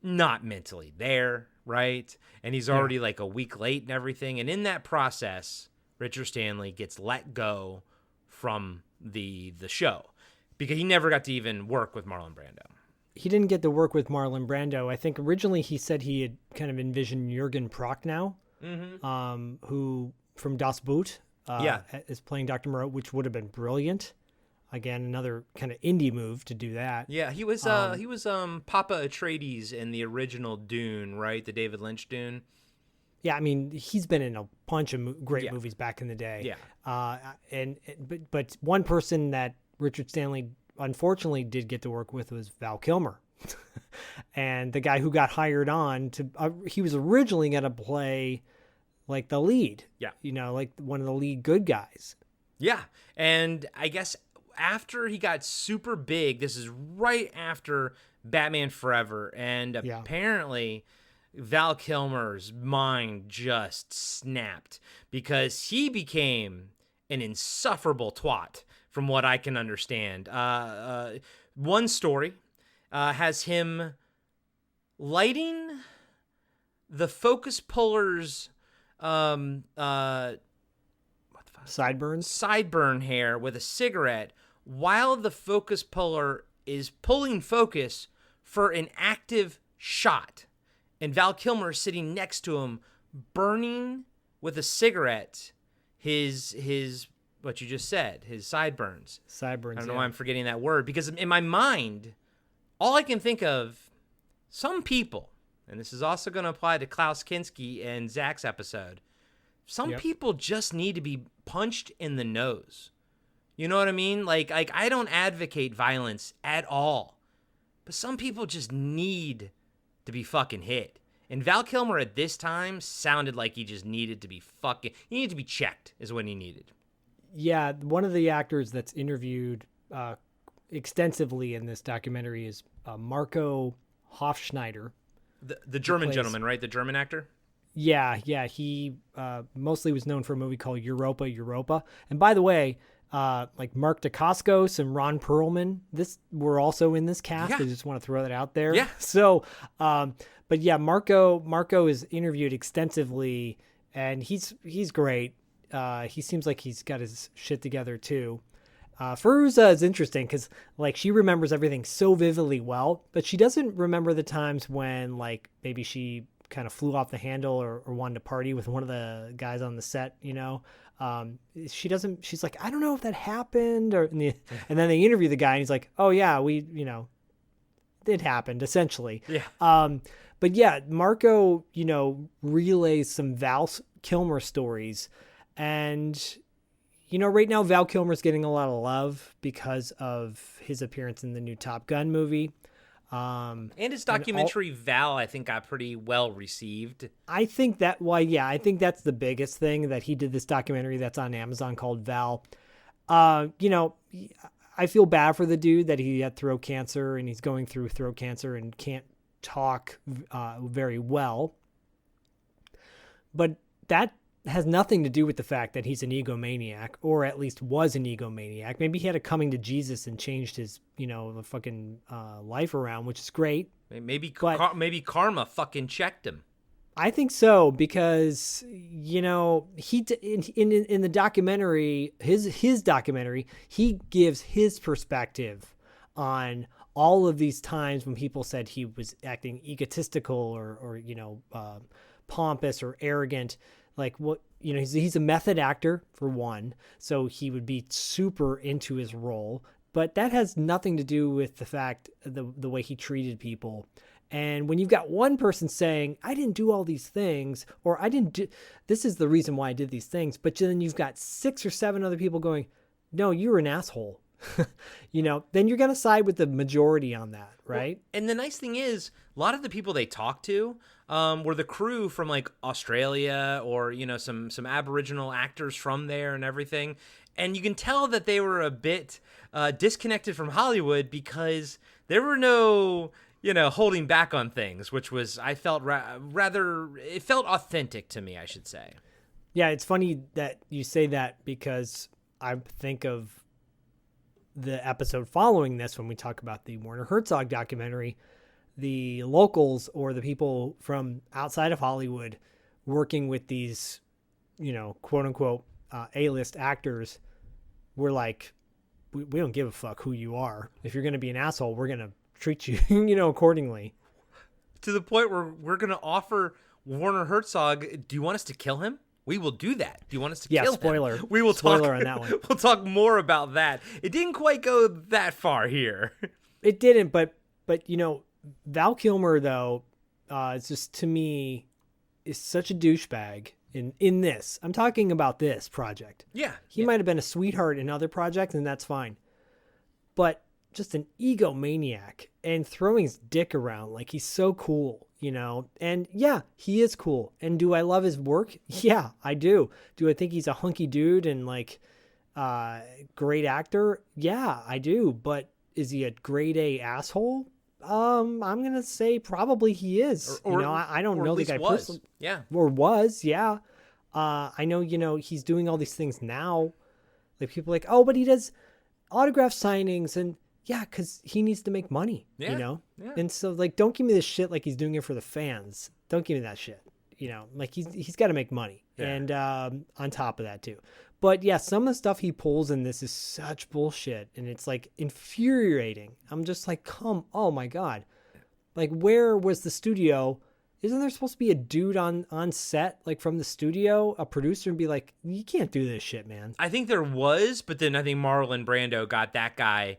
not mentally there, right? And he's already like a week late and everything. And in that process, Richard Stanley gets let go from the show because he never got to even work with Marlon Brando. He didn't get to work with Marlon Brando. I think originally he said he had kind of envisioned Jürgen Prochnow, who from Das Boot is playing Dr. Moreau, which would have been brilliant. Again, another kind of indie move to do that. Yeah, he was Papa Atreides in the original Dune, right? The David Lynch Dune. Yeah, I mean, he's been in a bunch of great movies back in the day. Yeah. But one person that Richard Stanley unfortunately did get to work with was Val Kilmer. And the guy who got hired on he was originally going to play like the lead. Yeah. Like one of the lead good guys. Yeah. And I guess after he got super big, this is right after Batman Forever. And apparently Val Kilmer's mind just snapped because he became an insufferable twat from what I can understand. One story has him lighting the focus puller's sideburn hair with a cigarette while the focus puller is pulling focus for an active shot. And Val Kilmer is sitting next to him, burning with a cigarette his what you just said, his sideburns. Sideburns. I don't know why I'm forgetting that word because in my mind, all I can think of, some people, and this is also going to apply to Klaus Kinski and Zach's episode, some people just need to be punched in the nose. You know what I mean? Like I don't advocate violence at all, but some people just need to be fucking hit. And Val Kilmer at this time sounded like he just needed to be he needed to be checked is what he needed. Yeah, one of the actors that's interviewed extensively in this documentary is Marco Hofschneider. The German gentleman, right? The German actor? Yeah. He mostly was known for a movie called Europa. And by the way, like Mark Dacascos and Ron Perlman, were also in this cast. I just want to throw that out there. Yeah. So, but yeah, Marco is interviewed extensively, and he's great. He seems like he's got his shit together too. Fairuza is interesting because like she remembers everything so vividly well, but she doesn't remember the times when like maybe she kind of flew off the handle or wanted to party with one of the guys on the set, you know. She's like, I don't know if that happened, and then they interview the guy and he's like, oh yeah, it happened essentially. Yeah. But yeah, Marco, relays some Val Kilmer stories, and right now Val Kilmer's getting a lot of love because of his appearance in the new Top Gun movie. And his documentary Val, I think, got pretty well received. I think that's the biggest thing, that he did this documentary that's on Amazon called Val. I feel bad for the dude that he had throat cancer and he's going through throat cancer and can't talk very well. But that has nothing to do with the fact that he's an egomaniac, or at least was an egomaniac. Maybe he had a coming to Jesus and changed his, the fucking life around, which is great. Maybe karma fucking checked him. I think so, because he in the documentary, his documentary, he gives his perspective on all of these times when people said he was acting egotistical or pompous or arrogant. Like what, he's a method actor for one, so he would be super into his role, but that has nothing to do with the fact the way he treated people. And when you've got one person saying, I didn't do all these things, or this is the reason why I did these things, but then you've got 6 or 7 other people going, no, you're an asshole. Then you're going to side with the majority on that, right? Well, and the nice thing is, a lot of the people they talked to were the crew from like Australia or, some Aboriginal actors from there and everything. And you can tell that they were a bit disconnected from Hollywood because there were no, holding back on things, which was, I felt it felt authentic to me, I should say. Yeah, it's funny that you say that because I think of the episode following this when we talk about the Werner Herzog documentary. The locals, or the people from outside of Hollywood working with these, quote unquote, A-list actors, were like, we don't give a fuck who you are. If you're going to be an asshole, we're going to treat you, accordingly. To the point where we're going to offer Werner Herzog, do you want us to kill him? We will do that. Do you want us to kill spoiler. him? We will spoiler on that one. We'll talk more about that. It didn't quite go that far here. It didn't, but Val Kilmer, though, it's just, to me, is such a douchebag in this. I'm talking about this project. Yeah. He might have been a sweetheart in other projects, and that's fine. But just an egomaniac and throwing his dick around like he's so cool, And yeah, he is cool. And do I love his work? Yeah, I do. Do I think he's a hunky dude and like great actor? Yeah, I do. But is he a grade A asshole? I'm gonna say probably he is. I don't know the guy personally. Yeah. Or was, yeah. I know, he's doing all these things now. Like people are like, oh, but he does autograph signings, and yeah, because he needs to make money. Yeah. Yeah. And so like, don't give me this shit like he's doing it for the fans. Don't give me that shit. Like he's got to make money. Yeah. And on top of that too. But yeah, some of the stuff he pulls in this is such bullshit, and it's like infuriating. I'm just like, oh my God. Like, where was the studio? Isn't there supposed to be a dude on set, like from the studio, a producer, and be like, you can't do this shit, man? I think there was, but then I think Marlon Brando got that guy,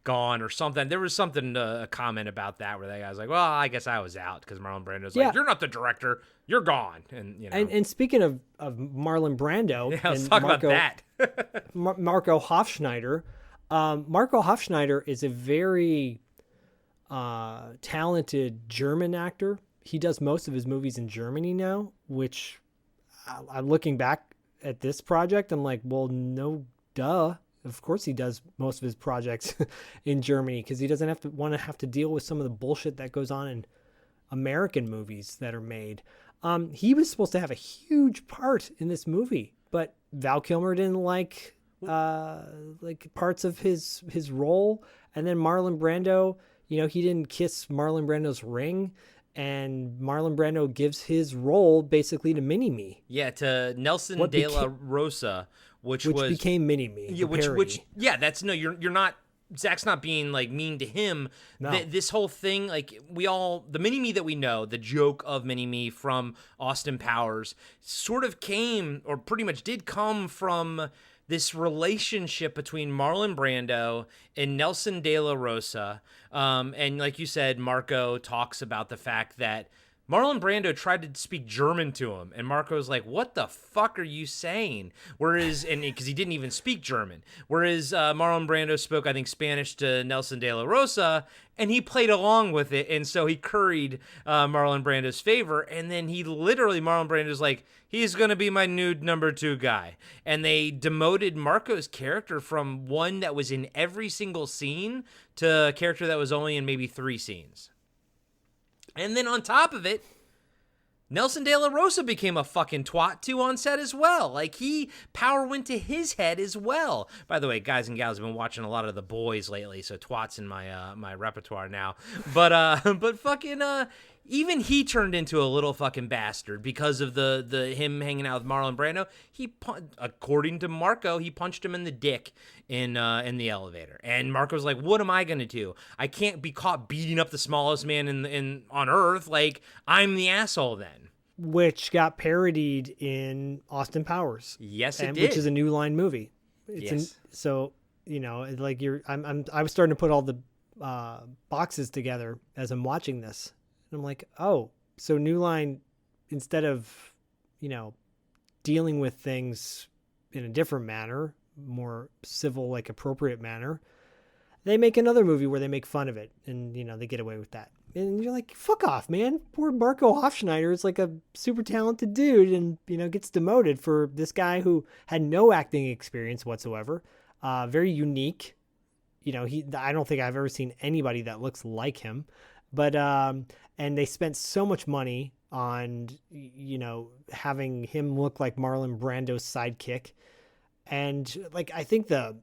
gone or something. There was something, a comment about that where that guy was like, well, I guess I was out because Marlon Brando's like, you're not the director, you're gone. And speaking of Marlon Brando, let's talk about that. Marco Hofschneider. Marco Hofschneider is a very talented German actor. He does most of his movies in Germany now, which I'm looking back at this project, I'm like, well, no, duh. Of course he does most of his projects in Germany because he doesn't have to deal with some of the bullshit that goes on in American movies that are made. He was supposed to have a huge part in this movie, but Val Kilmer didn't like parts of his role. And then Marlon Brando, he didn't kiss Marlon Brando's ring. And Marlon Brando gives his role basically to Mini-Me. Yeah, to Nelson de la Rosa, which became Mini-Me. Yeah, you're not. Zach's not being like mean to him. No. This whole thing, like the Mini-Me that we know, the joke of Mini-Me from Austin Powers, sort of came, or pretty much did come from this relationship between Marlon Brando and Nelson de la Rosa. And like you said, Marco talks about the fact that Marlon Brando tried to speak German to him, and Marco's like, what the fuck are you saying? Because he didn't even speak German. Whereas Marlon Brando spoke, I think, Spanish to Nelson de la Rosa, and he played along with it, and so he curried Marlon Brando's favor, and then Marlon Brando's like, he's going to be my new number 2 guy. And they demoted Marco's character from one that was in every single scene to a character that was only in maybe 3 scenes. And then on top of it, Nelson de la Rosa became a fucking twat too on set as well. Like power went to his head as well. By the way, guys and gals, I've been watching a lot of The Boys lately, so twat's in my my repertoire now. But fucking even he turned into a little fucking bastard because of the him hanging out with Marlon Brando. According to Marco, he punched him in the dick in the elevator. And Marco's like, "What am I gonna do? I can't be caught beating up the smallest man on Earth. Like, I'm the asshole then." Which got parodied in Austin Powers. Yes, it did. Which is a New Line movie. Yes. So like I was starting to put all the boxes together as I'm watching this. And I'm like, oh, so New Line, instead of, dealing with things in a different manner, more civil, like appropriate manner, they make another movie where they make fun of it and, they get away with that. And you're like, fuck off, man. Poor Marco Hofschneider is like a super talented dude and, gets demoted for this guy who had no acting experience whatsoever. Very unique. I don't think I've ever seen anybody that looks like him. But, and they spent so much money on, having him look like Marlon Brando's sidekick. And like, I think the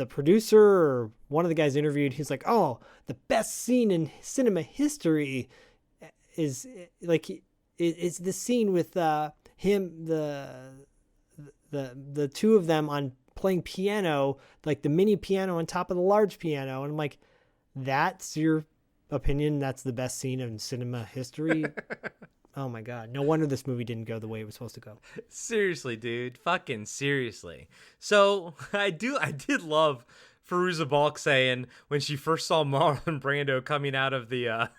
producer or one of the guys interviewed, he's like, oh, the best scene in cinema history is like, it's the scene with him, the two of them on playing piano, like the mini piano on top of the large piano. And I'm like, that's your opinion? That's the best scene in cinema history? Oh my God. No wonder this movie didn't go the way it was supposed to go. Seriously, dude. Fucking seriously. So I did love Fairuza Balk saying when she first saw Marlon Brando coming out of the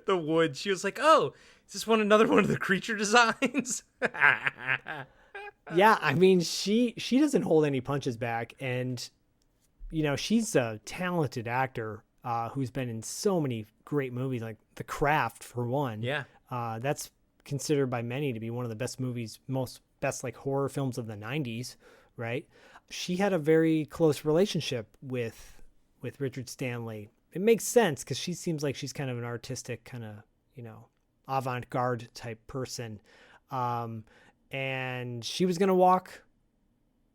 wood, she was like, oh, is this another one of the creature designs? Yeah, I mean, she doesn't hold any punches back. And, she's a talented actor who's been in so many great movies, like The Craft, for one. Yeah. That's considered by many to be one of the best movies, best like horror films of the 90s, right? She had a very close relationship with Richard Stanley. It makes sense because she seems like she's kind of an artistic, kind of, avant-garde type person. And she was going to walk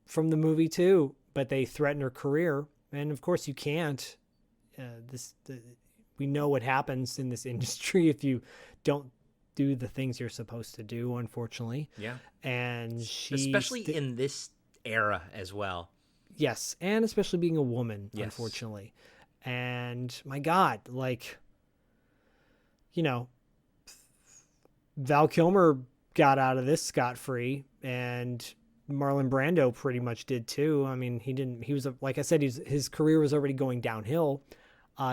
from the movie too, but they threatened her career. And of course you can't. We know what happens in this industry if you don't do the things you're supposed to do, unfortunately. Yeah. And especially in this era as well. Yes, and especially being a woman, yes. Unfortunately. And my God, like, Val Kilmer got out of this scot-free, and Marlon Brando pretty much did too. I mean, like I said, his career was already going downhill.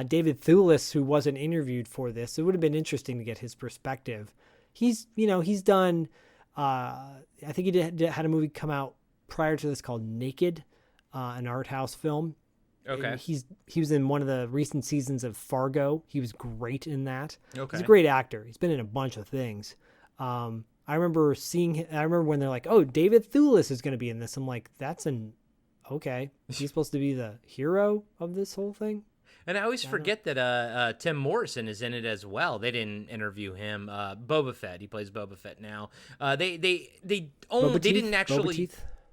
David Thewlis, who wasn't interviewed for this, it would have been interesting to get his perspective. He's done, I think he had a movie come out prior to this called Naked, an art house film. And he was in one of the recent seasons of Fargo. He was great in that. Okay. He's a great actor. He's been in a bunch of things. I remember when they're like, "Oh, David Thewlis is going to be in this." I'm like, okay. He's supposed to be the hero of this whole thing. And I always forget that Tim Morrison is in it as well. They didn't interview him. Boba Fett. He plays Boba Fett now. They didn't actually.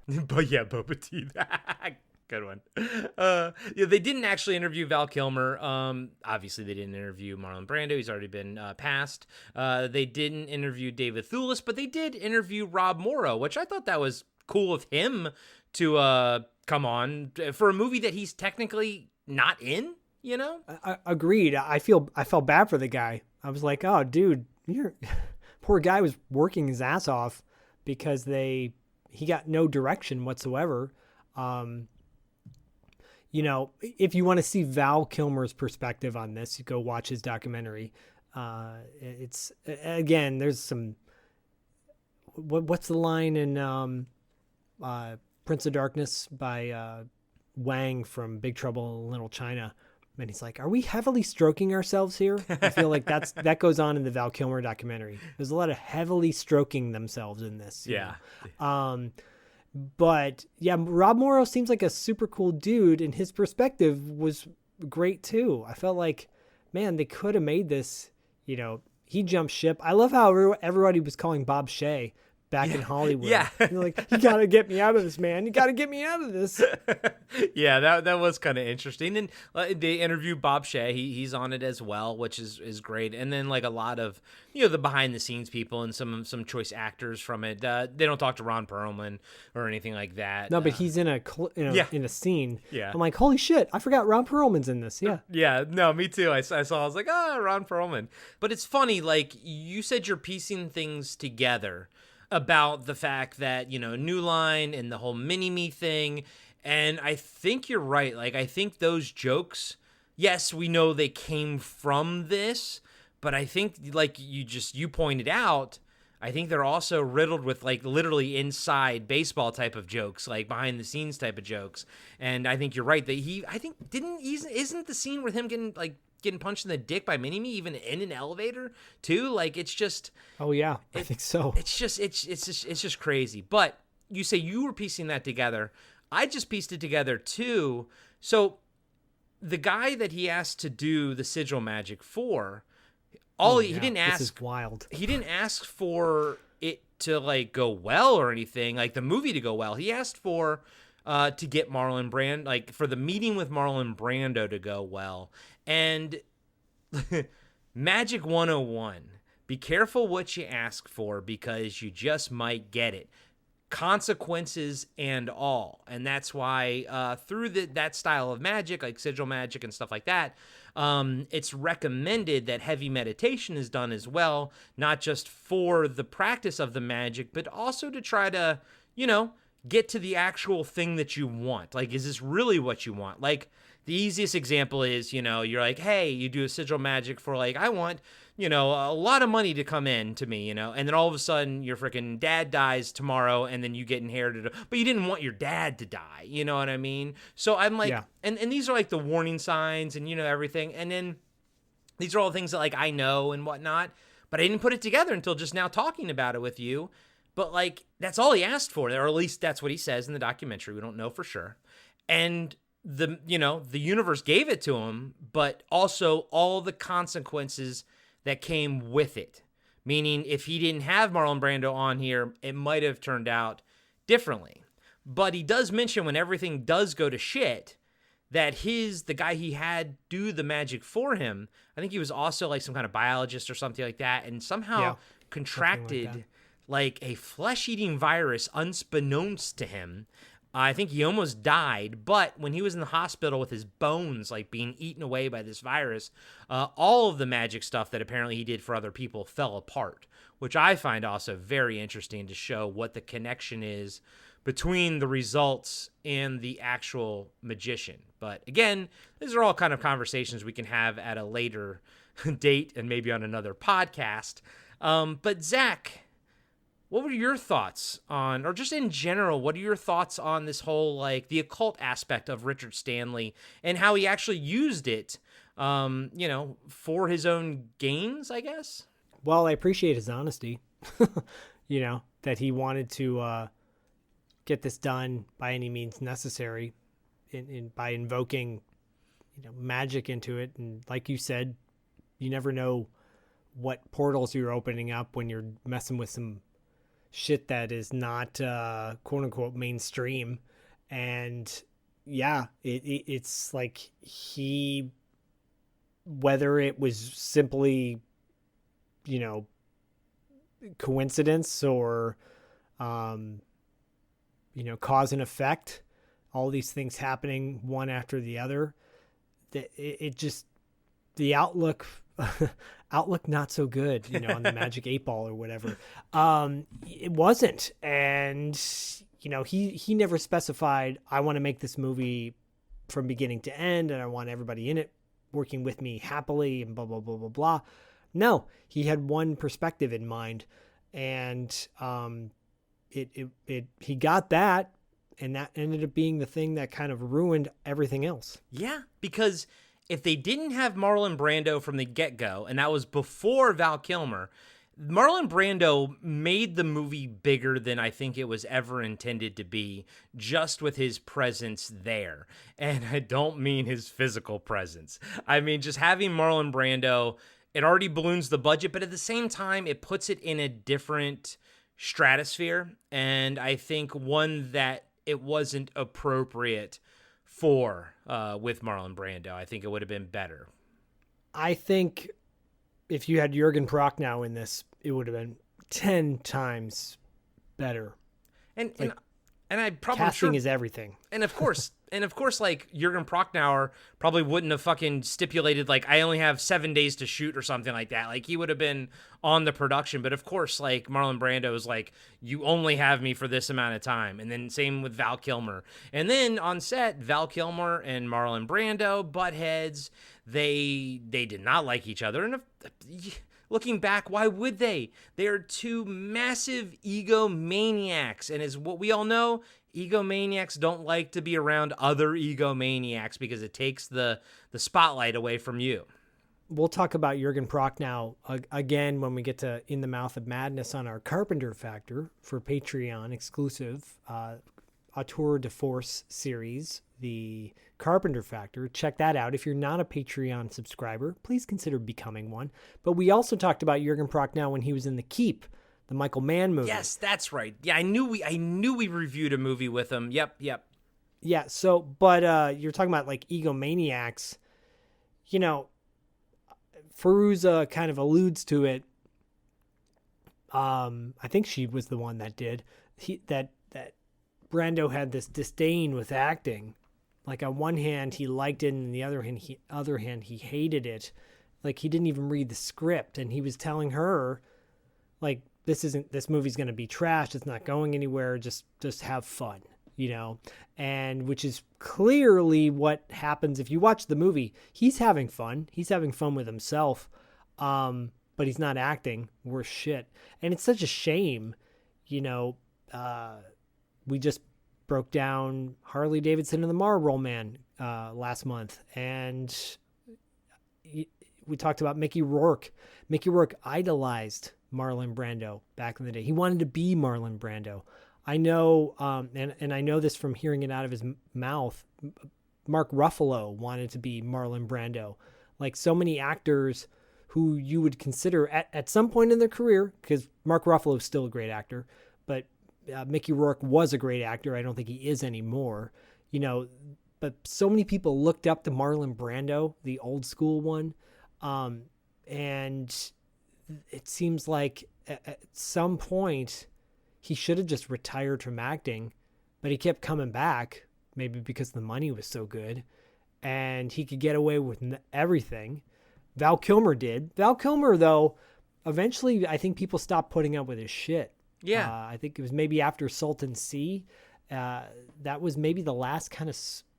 But yeah, Boba Teeth. Good one. They didn't actually interview Val Kilmer. Obviously, they didn't interview Marlon Brando. He's already been passed. They didn't interview David Thewlis, but they did interview Rob Morrow, which I thought that was cool of him to come on for a movie that he's technically not in. You know? Agreed. I felt bad for the guy. I was like, oh, dude, poor guy was working his ass off because he got no direction whatsoever. If you want to see Val Kilmer's perspective on this, you go watch his documentary. It's again, there's some. What's the line in Prince of Darkness by Wang from Big Trouble in Little China? And he's like, "Are we heavily stroking ourselves here?" I feel like that goes on in the Val Kilmer documentary. There's a lot of heavily stroking themselves in this. Yeah. But yeah, Rob Morrow seems like a super cool dude, and his perspective was great too. I felt like, man, they could have made this. He jumped ship. I love how everybody was calling Bob Shea back in Hollywood. Yeah. They're like, you got to get me out of this, man. You got to get me out of this. Yeah, that was kind of interesting. And they interviewed Bob Shea. He's on it as well, which is great. And then like a lot of, the behind the scenes people and some choice actors from it. They don't talk to Ron Perlman or anything like that. No, but he's in a scene. Yeah. I'm like, holy shit, I forgot Ron Perlman's in this. Yeah. Yeah, no, me too. I was like, Ron Perlman. But it's funny, like you said you're piecing things together about the fact that, New Line and the whole mini-me thing. And I think you're right. Like, I think those jokes, yes, we know they came from this, but I think like you pointed out, I think they're also riddled with like literally inside baseball type of jokes, like behind the scenes type of jokes. And I think you're right that isn't the scene with him getting punched in the dick by Mini-Me even in an elevator too? Like, it's just, oh yeah, I think so. It's just crazy. But you say you were piecing that together. I just pieced it together too. So the guy that he asked to do the sigil magic for, he didn't ask. This is wild. He didn't ask for it to like go well or anything, like the movie to go well. He asked for to get Marlon Brando, like for the meeting with Marlon Brando to go well. And Magic 101, be careful what you ask for because you just might get it. Consequences and all. And that's why through that style of magic, like sigil magic and stuff like that, it's recommended that heavy meditation is done as well, not just for the practice of the magic, but also to try to, get to the actual thing that you want. Like, is this really what you want? Like, the easiest example is, you're like, hey, you do a sigil magic for like, I want, a lot of money to come in to me, and then all of a sudden your freaking dad dies tomorrow and then you get inherited, but you didn't want your dad to die. You know what I mean? So I'm like, yeah. and these are like the warning signs and, everything. And then these are all things that like I know and whatnot, but I didn't put it together until just now talking about it with you. But like, that's all he asked for, or at least that's what he says in the documentary. We don't know for sure. And the universe gave it to him, but also all the consequences that came with it. Meaning if he didn't have Marlon Brando on here, it might have turned out differently. But he does mention when everything does go to shit that the guy he had do the magic for him, I think he was also like some kind of biologist or something like that, and somehow contracted like a flesh-eating virus unbeknownst to him. I think he almost died, but when he was in the hospital with his bones like being eaten away by this virus, all of the magic stuff that apparently he did for other people fell apart, which I find also very interesting to show what the connection is between the results and the actual magician. But again, these are all kind of conversations we can have at a later date and maybe on another podcast. But Zach, what were your thoughts on, or just in general, what are your thoughts on this whole, like, the occult aspect of Richard Stanley and how he actually used it, for his own gains, I guess? Well, I appreciate his honesty, that he wanted to get this done by any means necessary by invoking, magic into it. And like you said, you never know what portals you're opening up when you're messing with some shit that is not quote unquote mainstream. And yeah, it's like whether it was simply, coincidence or, cause and effect, all these things happening one after the other, that it just, the outlook not so good, on the Magic 8-Ball or whatever. It wasn't. And, he never specified, I want to make this movie from beginning to end and I want everybody in it working with me happily and blah, blah, blah, blah, blah. No, he had one perspective in mind, and he got that, and that ended up being the thing that kind of ruined everything else. Yeah, because if they didn't have Marlon Brando from the get-go, and that was before Val Kilmer, Marlon Brando made the movie bigger than I think it was ever intended to be, just with his presence there. And I don't mean his physical presence. I mean, just having Marlon Brando, it already balloons the budget, but at the same time, it puts it in a different stratosphere. And I think one that it wasn't appropriate for with Marlon Brando. I think it would have been better. I think if you had Jürgen Prochnow in this, it would have been 10 times better. And I probably casting is everything. And of course, like Jürgen Prochnow probably wouldn't have fucking stipulated like I only have 7 days to shoot or something like that. Like he would have been on the production. But of course, like Marlon Brando is like, you only have me for this amount of time. And then same with Val Kilmer. And then on set, Val Kilmer and Marlon Brando butt heads. They did not like each other. And looking back, why would they? They are two massive egomaniacs. And as what we all know, egomaniacs don't like to be around other egomaniacs because it takes the spotlight away from you. We'll talk about Jürgen Prochnow again when we get to In the Mouth of Madness on our Carpenter Factor for Patreon exclusive Auteur de Force series, the Carpenter Factor. Check that out. If you're not a Patreon subscriber, please consider becoming one. But we also talked about Jürgen Prochnow when he was in The Keep, the Michael Mann movie. Yes, that's right. Yeah, I knew we reviewed a movie with him. Yep. Yeah, so, but you're talking about like egomaniacs. You know, Fairuza kind of alludes to it. I think she was the one that did. That Brando had this disdain with acting. Like on one hand he liked it, and on the other hand he hated it. Like he didn't even read the script, and he was telling her, like, this movie's going to be trashed. It's not going anywhere. Just have fun, you know? And which is clearly what happens if you watch the movie. He's having fun. He's having fun with himself. But he's not acting worse shit. And it's such a shame, you know. We just broke down Harley Davidson and the Moreau Man last month. And we talked about Mickey Rourke. Mickey Rourke idolized Marlon Brando back in the day. He wanted to be Marlon Brando. I know, and I know this from hearing it out of his mouth, Mark Ruffalo wanted to be Marlon Brando. Like so many actors who you would consider at some point in their career, because Mark Ruffalo is still a great actor, but Mickey Rourke was a great actor. I don't think he is anymore, you know, but so many people looked up to Marlon Brando, the old school one. And it seems like at some point he should have just retired from acting, but he kept coming back, maybe because the money was so good and he could get away with everything. Val Kilmer did. Val Kilmer, though, eventually I think people stopped putting up with his shit. Yeah. I think it was maybe after Sultan C. That was maybe the last kind of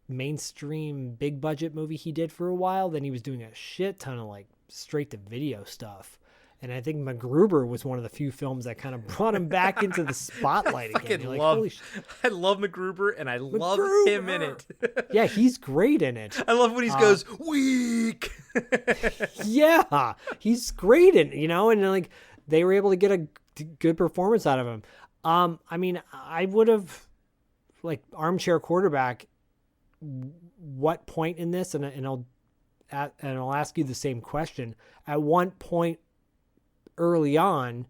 mainstream big budget movie he did for a while. Then he was doing a shit ton of like straight to video stuff. And I think MacGruber was one of the few films that kind of brought him back into the spotlight again. You're like, holy I love MacGruber, and I love him in it. Yeah, he's great in it. I love when he goes, weak. Yeah, he's great in, and like they were able to get a good performance out of him. I mean, I would have, like, armchair quarterback, what point in this, and I'll ask you the same question. At one point early on,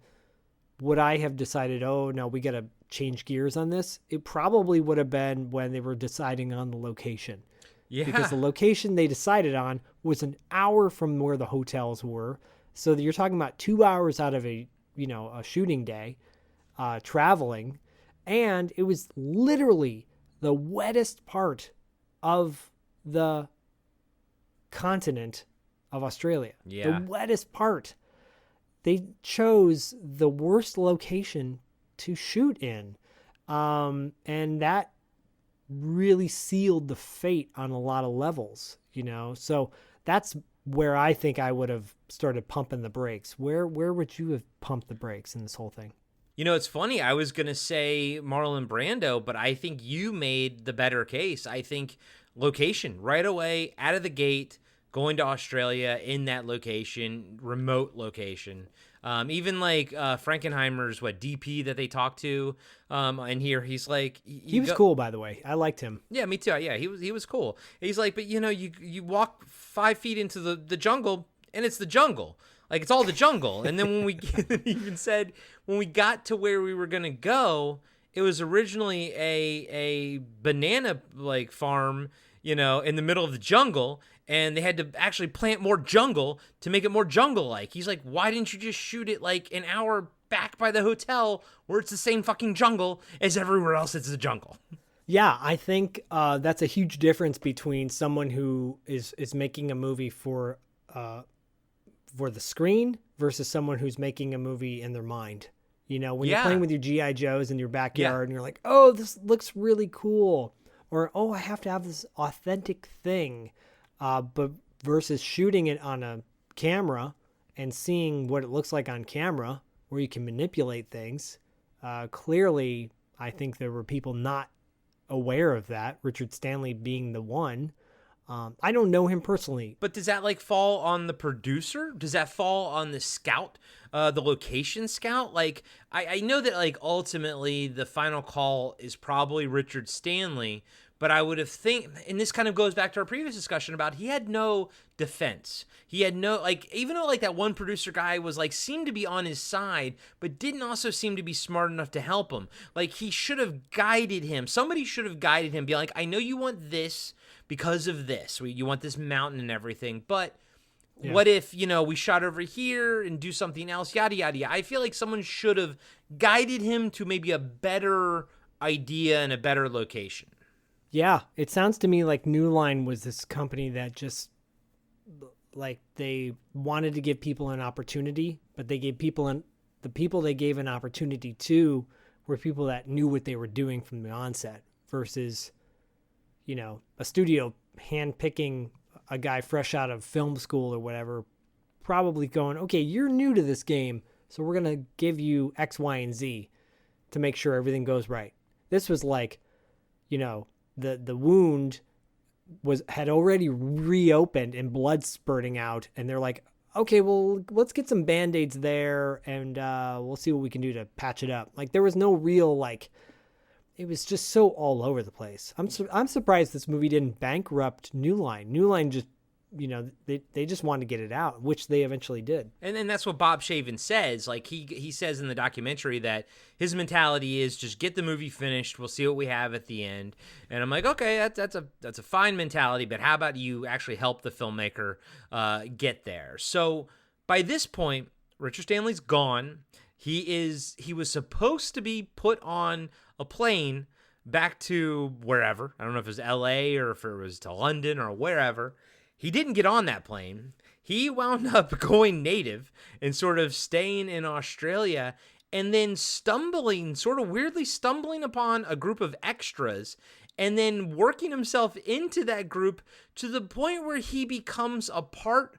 would I have decided, oh no, we got to change gears on this? It probably would have been when they were deciding on the location. Yeah. Because the location they decided on was an hour from where the hotels were. So you're talking about 2 hours out of a shooting day, traveling. And it was literally the wettest part of the continent of Australia. Yeah. The wettest part. They chose the worst location to shoot in. And that really sealed the fate on a lot of levels, So that's where I think I would have started pumping the brakes. Where would you have pumped the brakes in this whole thing? It's funny. I was going to say Marlon Brando, but I think you made the better case. I think location right away, out of the gate, going to Australia in that location, remote location. Even like Frankenheimer's DP that they talked to, and here he's like he was cool, by the way. I liked him. Yeah, me too. Yeah, he was cool. He's like, but you walk 5 feet into the jungle, and it's the jungle. Like, it's all the jungle. And then when we even said when we got to where we were gonna go, it was originally a banana farm, in the middle of the jungle. And they had to actually plant more jungle to make it more jungle-like. He's like, why didn't you just shoot it like an hour back by the hotel where it's the same fucking jungle as everywhere else it's the jungle? Yeah, I think that's a huge difference between someone who is making a movie for the screen versus someone who's making a movie in their mind. When you're playing with your G.I. Joes in your backyard and you're like, oh, this looks really cool. Or, oh, I have to have this authentic thing. But versus shooting it on a camera and seeing what it looks like on camera, where you can manipulate things, clearly, I think there were people not aware of that, Richard Stanley being the one. I don't know him personally. But does that fall on the producer? Does that fall on the scout, the location scout? I know that ultimately the final call is probably Richard Stanley. But I would have and this kind of goes back to our previous discussion about he had no defense. He had no, even though that one producer guy was seemed to be on his side, but didn't also seem to be smart enough to help him. He should have guided him. Somebody should have guided him, be like, I know you want this because of this. You want this mountain and everything, but what if, we shot over here and do something else, yada, yada, yada. I feel like someone should have guided him to maybe a better idea and a better location. Yeah, it sounds to me like New Line was this company that just, they wanted to give people an opportunity, but they gave the people they gave an opportunity to were people that knew what they were doing from the onset versus, a studio handpicking a guy fresh out of film school or whatever, probably going, okay, you're new to this game, so we're going to give you X, Y, and Z to make sure everything goes right. This was the wound had already reopened and blood spurting out, and they're like, okay, well, let's get some Band-Aids there, and we'll see what we can do to patch it up. There was no real, it was just so all over the place. I'm surprised this movie didn't bankrupt New Line. New Line just, they just wanted to get it out, which they eventually did. And that's what Bob Shaven says. He says in the documentary that his mentality is just get the movie finished. We'll see what we have at the end. And I'm like, okay, that's a fine mentality, but how about you actually help the filmmaker get there? So by this point, Richard Stanley's gone. He was supposed to be put on a plane back to wherever. I don't know if it was LA or if it was to London or wherever. He didn't get on that plane. He wound up going native and sort of staying in Australia and then sort of weirdly stumbling upon a group of extras and then working himself into that group to the point where he becomes a part,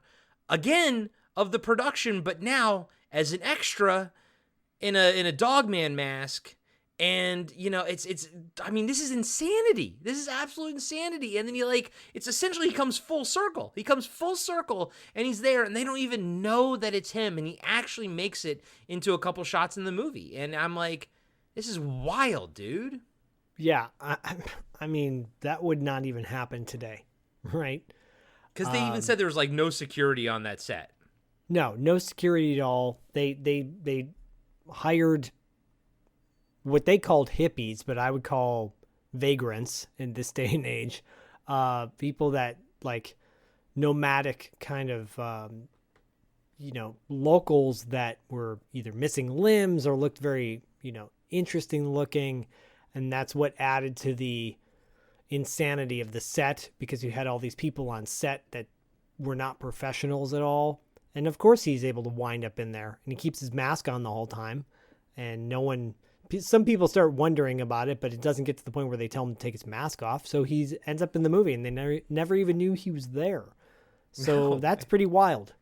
again, of the production, but now as an extra in a dogman mask. And, you know, it's I mean, this is insanity. This is absolute insanity. And then it's essentially he comes full circle. He comes full circle and he's there and they don't even know that it's him. And he actually makes it into a couple shots in the movie. And I'm like, this is wild, dude. Yeah. I mean, that would not even happen today, right? Because they even said there was like no security on that set. No security at all. They hired what they called hippies, but I would call vagrants in this day and age. People that like nomadic kind of, locals that were either missing limbs or looked very, interesting looking. And that's what added to the insanity of the set, because you had all these people on set that were not professionals at all. And of course he's able to wind up in there and he keeps his mask on the whole time and some people start wondering about it, but it doesn't get to the point where they tell him to take his mask off. So he ends up in the movie and they never even knew he was there. So that's pretty wild.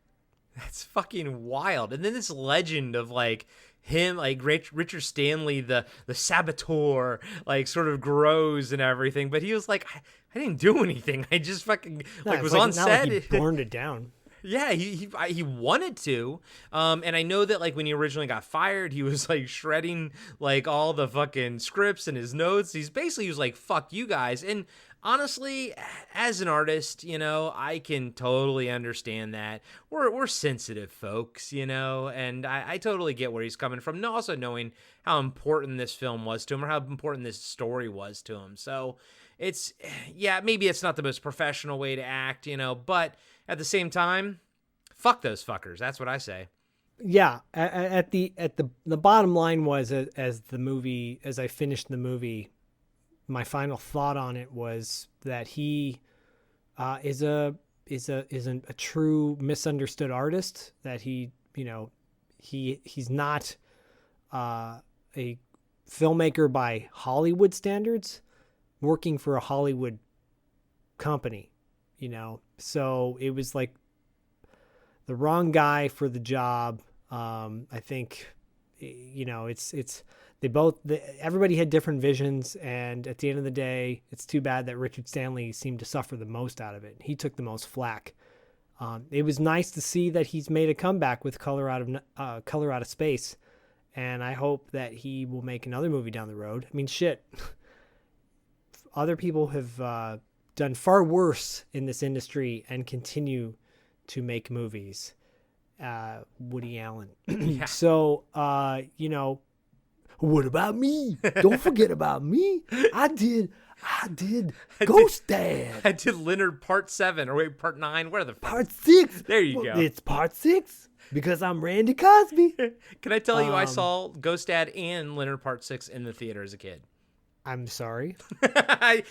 That's fucking wild. And then this legend of like him, like Richard Stanley, the saboteur, like sort of grows and everything. But he was like, I didn't do anything. I just fucking was on set. Like he burned it down. Yeah, he wanted to, and I know that like when he originally got fired, he was like shredding like all the fucking scripts and his notes. He was like, "Fuck you guys." And honestly, as an artist, I can totally understand that. We're sensitive folks, and I totally get where he's coming from. And also knowing how important this film was to him or how important this story was to him. So maybe it's not the most professional way to act, but at the same time, fuck those fuckers. That's what I say. Yeah. At the bottom line was, as I finished the movie, my final thought on it was that he is a true misunderstood artist. That he's not a filmmaker by Hollywood standards, working for a Hollywood company. So it was like the wrong guy for the job. I think, everybody had different visions. And at the end of the day, it's too bad that Richard Stanley seemed to suffer the most out of it. He took the most flack. It was nice to see that he's made a comeback with Color Out of Space. And I hope that he will make another movie down the road. I mean, shit. Other people have, done far worse in this industry and continue to make movies. Woody Allen. Yeah. So, what about me? Don't forget about me. I did Ghost Dad. I did Leonard Part 7, or wait, Part 9. Where the Part 6. There you go. It's Part 6 because I'm Randy Cosby. Can I tell you, I saw Ghost Dad and Leonard Part 6 in the theater as a kid. I'm sorry.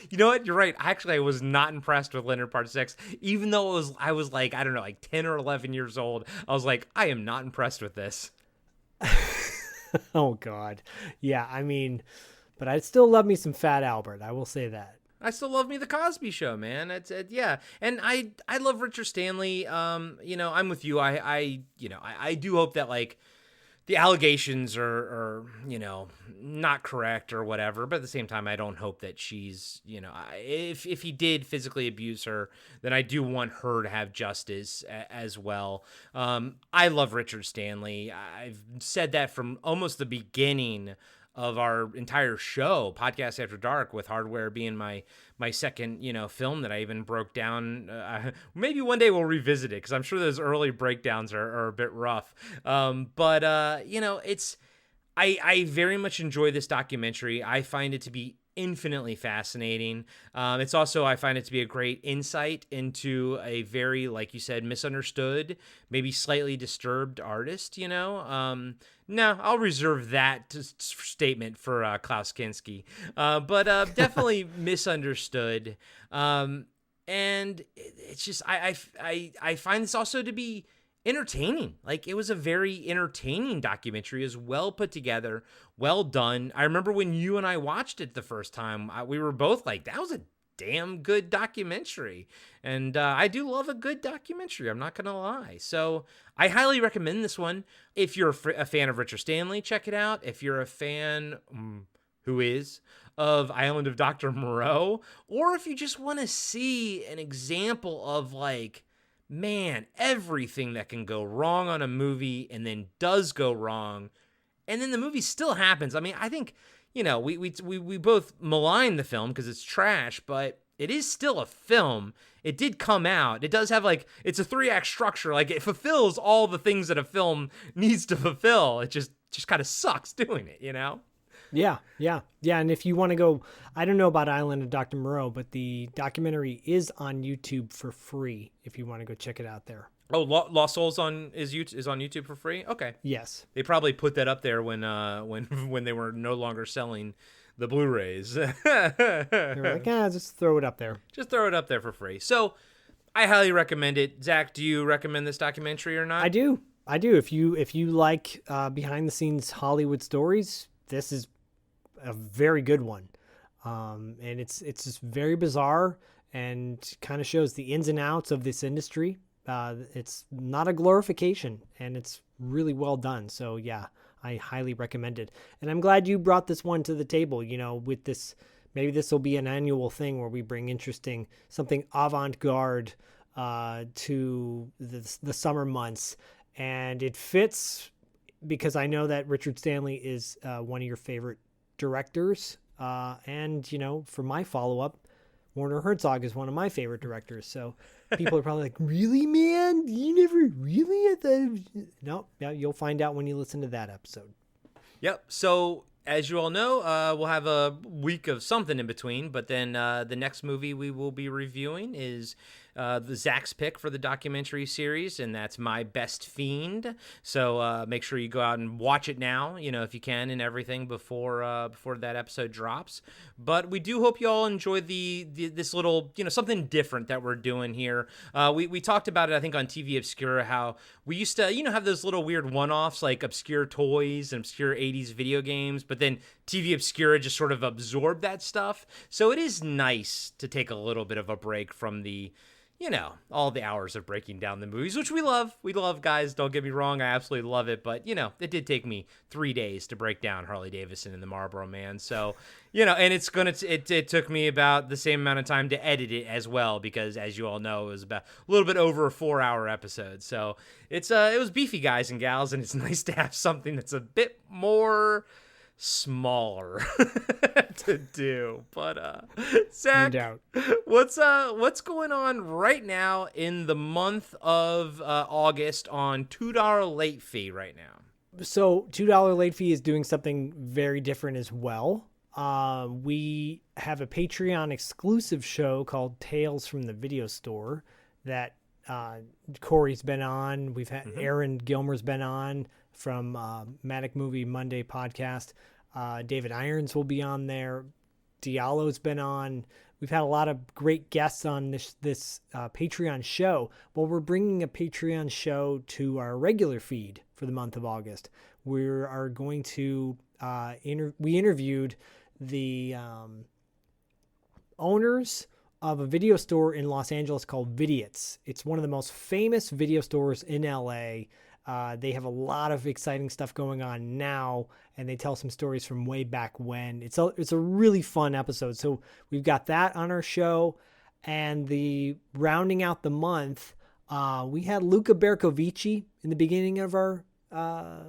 You know what? You're right. Actually, I was not impressed with Leonard Part 6, even though I was like, I don't know, like 10 or 11 years old. I was like, I am not impressed with this. Oh, God. Yeah, I mean, but I still love me some Fat Albert. I will say that. I still love me the Cosby Show, man. Yeah, and I love Richard Stanley. I'm with you. I do hope that like the allegations are not correct or whatever, but at the same time, I don't hope that she's, if he did physically abuse her, then I do want her to have justice as well. I love Richard Stanley. I've said that from almost the beginning of our entire show, Podcast After Dark, with Hardware being my second, film that I even broke down. Maybe one day we'll revisit it, because I'm sure those early breakdowns are a bit rough. But I very much enjoy this documentary. I find it to be infinitely fascinating. It's also, I find it to be a great insight into a very, like you said, misunderstood, maybe slightly disturbed artist, No, I'll reserve that statement for Klaus Kinski. But definitely misunderstood. And it's just, I find this also to be entertaining. Like, it was a very entertaining documentary. It was well put together, well done. I remember when you and I watched it the first time, we were both like, that was a damn good documentary. And I do love a good documentary, I'm not gonna lie. So I highly recommend this one. If you're a fan of Richard Stanley, check it out. If you're a fan, who is, of Island of Dr. Moreau, or if you just want to see an example of like, man, everything that can go wrong on a movie and then does go wrong, and then the movie still happens. I mean, I think, you know, we both malign the film because it's trash, but it is still a film. It did come out. It does have like, it's a 3-act structure. Like, it fulfills all the things that a film needs to fulfill. It just kind of sucks doing it, you know? Yeah. And if you want to go, I don't know about Island of Dr. Moreau, but the documentary is on YouTube for free if you want to go check it out there. Oh, Lost Souls is on YouTube for free? Okay. Yes. They probably put that up there when they were no longer selling the Blu-rays. They're like, just throw it up there. Just throw it up there for free. So I highly recommend it. Zach, do you recommend this documentary or not? I do. If you like behind the scenes Hollywood stories, this is a very good one. And it's just very bizarre and kind of shows the ins and outs of this industry. It's not a glorification, and it's really well done. So yeah, I highly recommend it. And I'm glad you brought this one to the table, you know, with this, maybe this will be an annual thing where we bring something avant-garde to the summer months. And it fits because I know that Richard Stanley is one of your favorite directors. And, you know, for my follow-up, Werner Herzog is one of my favorite directors. So people are probably like, really, man? You never really at the... No, yeah, you'll find out when you listen to that episode. Yep. So as you all know, we'll have a week of something in between, but then the next movie we will be reviewing is the Zach's pick for the documentary series, and that's My Best Fiend. So make sure you go out and watch it now, you know, if you can, and everything before that episode drops. But we do hope you all enjoy this little, you know, something different that we're doing here. We talked about it, I think, on TV Obscura, how we used to, you know, have those little weird one-offs like obscure toys and obscure 80s video games, but then TV Obscura just sort of absorbed that stuff. So it is nice to take a little bit of a break from the, you know, all the hours of breaking down the movies, which we love. We love, guys. Don't get me wrong. I absolutely love it. But, you know, it did take me 3 days to break down Harley Davidson and the Marlboro Man. So, you know, and it took me about the same amount of time to edit it as well, because as you all know, it was about a little bit over a 4-hour episode. So it was beefy, guys and gals, and it's nice to have something that's a bit more smaller to do. But Zach, no doubt. What's going on right now in the month of August on $2 late fee right now? So $2 late fee is doing something very different as well. We have a Patreon exclusive show called Tales from the Video Store that Corey's been on. We've had Aaron Gilmer's been on from Matic Movie Monday podcast. David Irons will be on there. Diallo's been on. We've had a lot of great guests on this Patreon show. Well, we're bringing a Patreon show to our regular feed for the month of August. We are going to we interviewed the owners of a video store in Los Angeles called Vidiots. It's one of the most famous video stores in LA. They have a lot of exciting stuff going on now, and they tell some stories from way back when. It's a really fun episode. So we've got that on our show, and the rounding out the month, we had Luca Bercovici in the beginning of our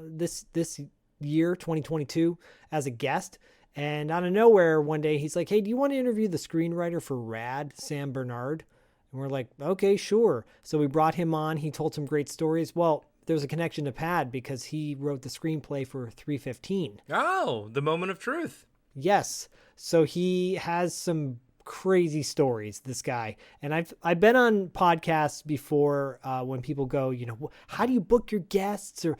this year 2022 as a guest. And out of nowhere one day he's like, "Hey, do you want to interview the screenwriter for Rad, Sam Bernard?" And we're like, "Okay, sure." So we brought him on. He told some great stories. Well, there's a connection to Pad because he wrote the screenplay for 315. Oh, the moment of truth. Yes. So he has some crazy stories, this guy. And I've been on podcasts before when people go, you know, how do you book your guests, or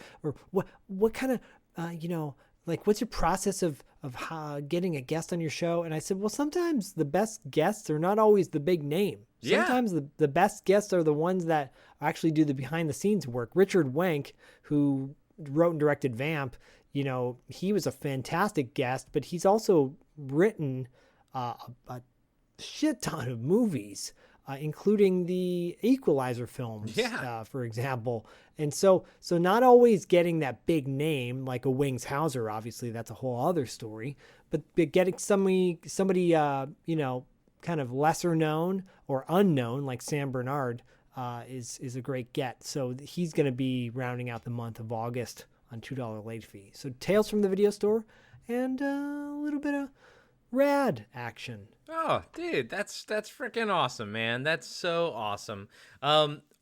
what kind of, you know, like, what's your process of how getting a guest on your show? And I said, well, sometimes the best guests are not always the big name. Sometimes the best guests are the ones that actually do the behind the scenes work. Richard Wank, who wrote and directed Vamp, you know, he was a fantastic guest, but he's also written a shit ton of movies, including the Equalizer films, for example. And so not always getting that big name like a Wings Hauser, obviously that's a whole other story, but getting somebody kind of lesser known or unknown like Sam Bernard is a great get. So he's going to be rounding out the month of August on $2 late fee. So Tales from the Video Store and a little bit of rad action. Oh, dude, that's freaking awesome, man. That's so awesome.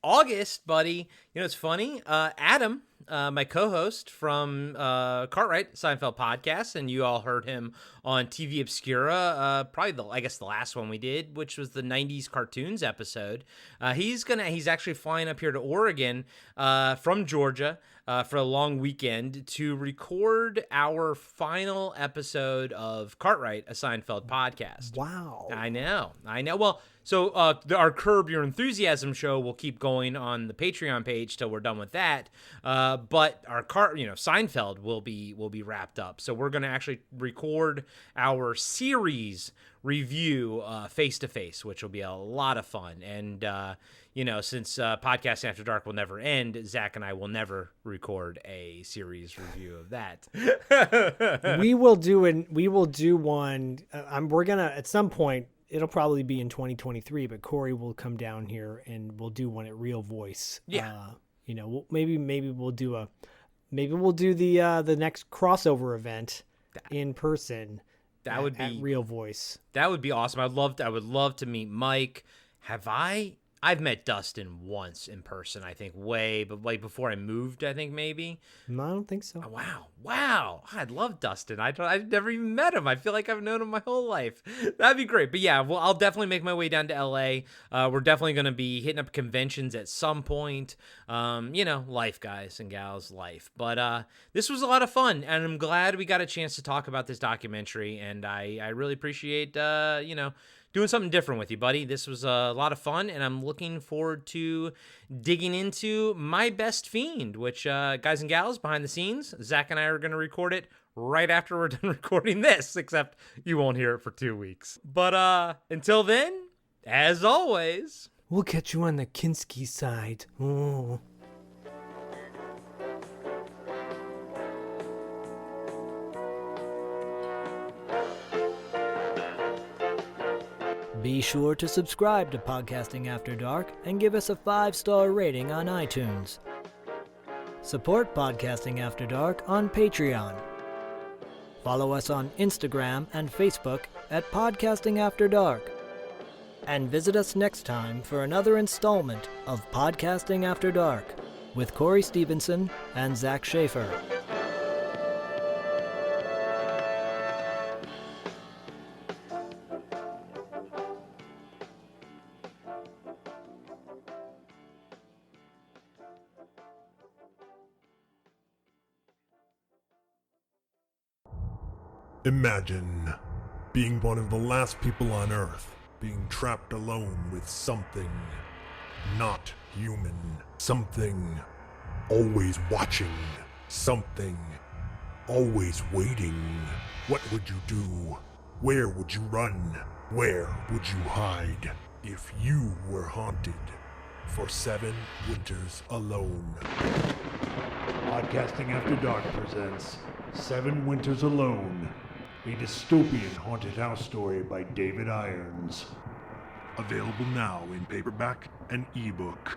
August, buddy. You know, it's funny. Adam, my co-host from Cartwright Seinfeld podcast, and you all heard him on TV Obscura, probably the last one we did, which was the 90s cartoons episode. He's actually flying up here to Oregon from Georgia for a long weekend to record our final episode of Cartwright, a Seinfeld podcast. Wow. I know. Well, so our Curb Your Enthusiasm show will keep going on the Patreon page till we're done with that. But our Seinfeld will be wrapped up. So we're going to actually record our series review face to face, which will be a lot of fun. And since Podcast After Dark will never end, Zach and I will never record a series review of that. We will do one. We're gonna at some point. It'll probably be in 2023, but Corey will come down here and we'll do one at Real Voice. Yeah. Maybe we'll do the next crossover event in person. That would be at Real Voice. That would be awesome. I would love to meet Mike. I've met Dustin once in person, I think, but like before I moved, I think maybe. No, I don't think so. Oh, wow. I'd love Dustin. I've never even met him. I feel like I've known him my whole life. That'd be great. But yeah, well, I'll definitely make my way down to LA. We're definitely going to be hitting up conventions at some point. Life, guys and gals, life. But this was a lot of fun, and I'm glad we got a chance to talk about this documentary, and I really appreciate, doing something different with you, buddy. This was a lot of fun, and I'm looking forward to digging into My Best Fiend, which, guys and gals, behind the scenes, Zach and I are going to record it right after we're done recording this, except you won't hear it for 2 weeks. But until then, as always, we'll catch you on the Kinski side. Oh. Be sure to subscribe to Podcasting After Dark and give us a 5-star rating on iTunes. Support Podcasting After Dark on Patreon. Follow us on Instagram and Facebook at Podcasting After Dark. And visit us next time for another installment of Podcasting After Dark with Corey Stevenson and Zach Schaefer. Imagine being one of the last people on Earth, being trapped alone with something not human, something always watching, something always waiting. What would you do? Where would you run? Where would you hide if you were haunted for 7 winters alone? Podcasting After Dark presents 7 Winters Alone, a dystopian haunted house story by David Irons. Available now in paperback and ebook.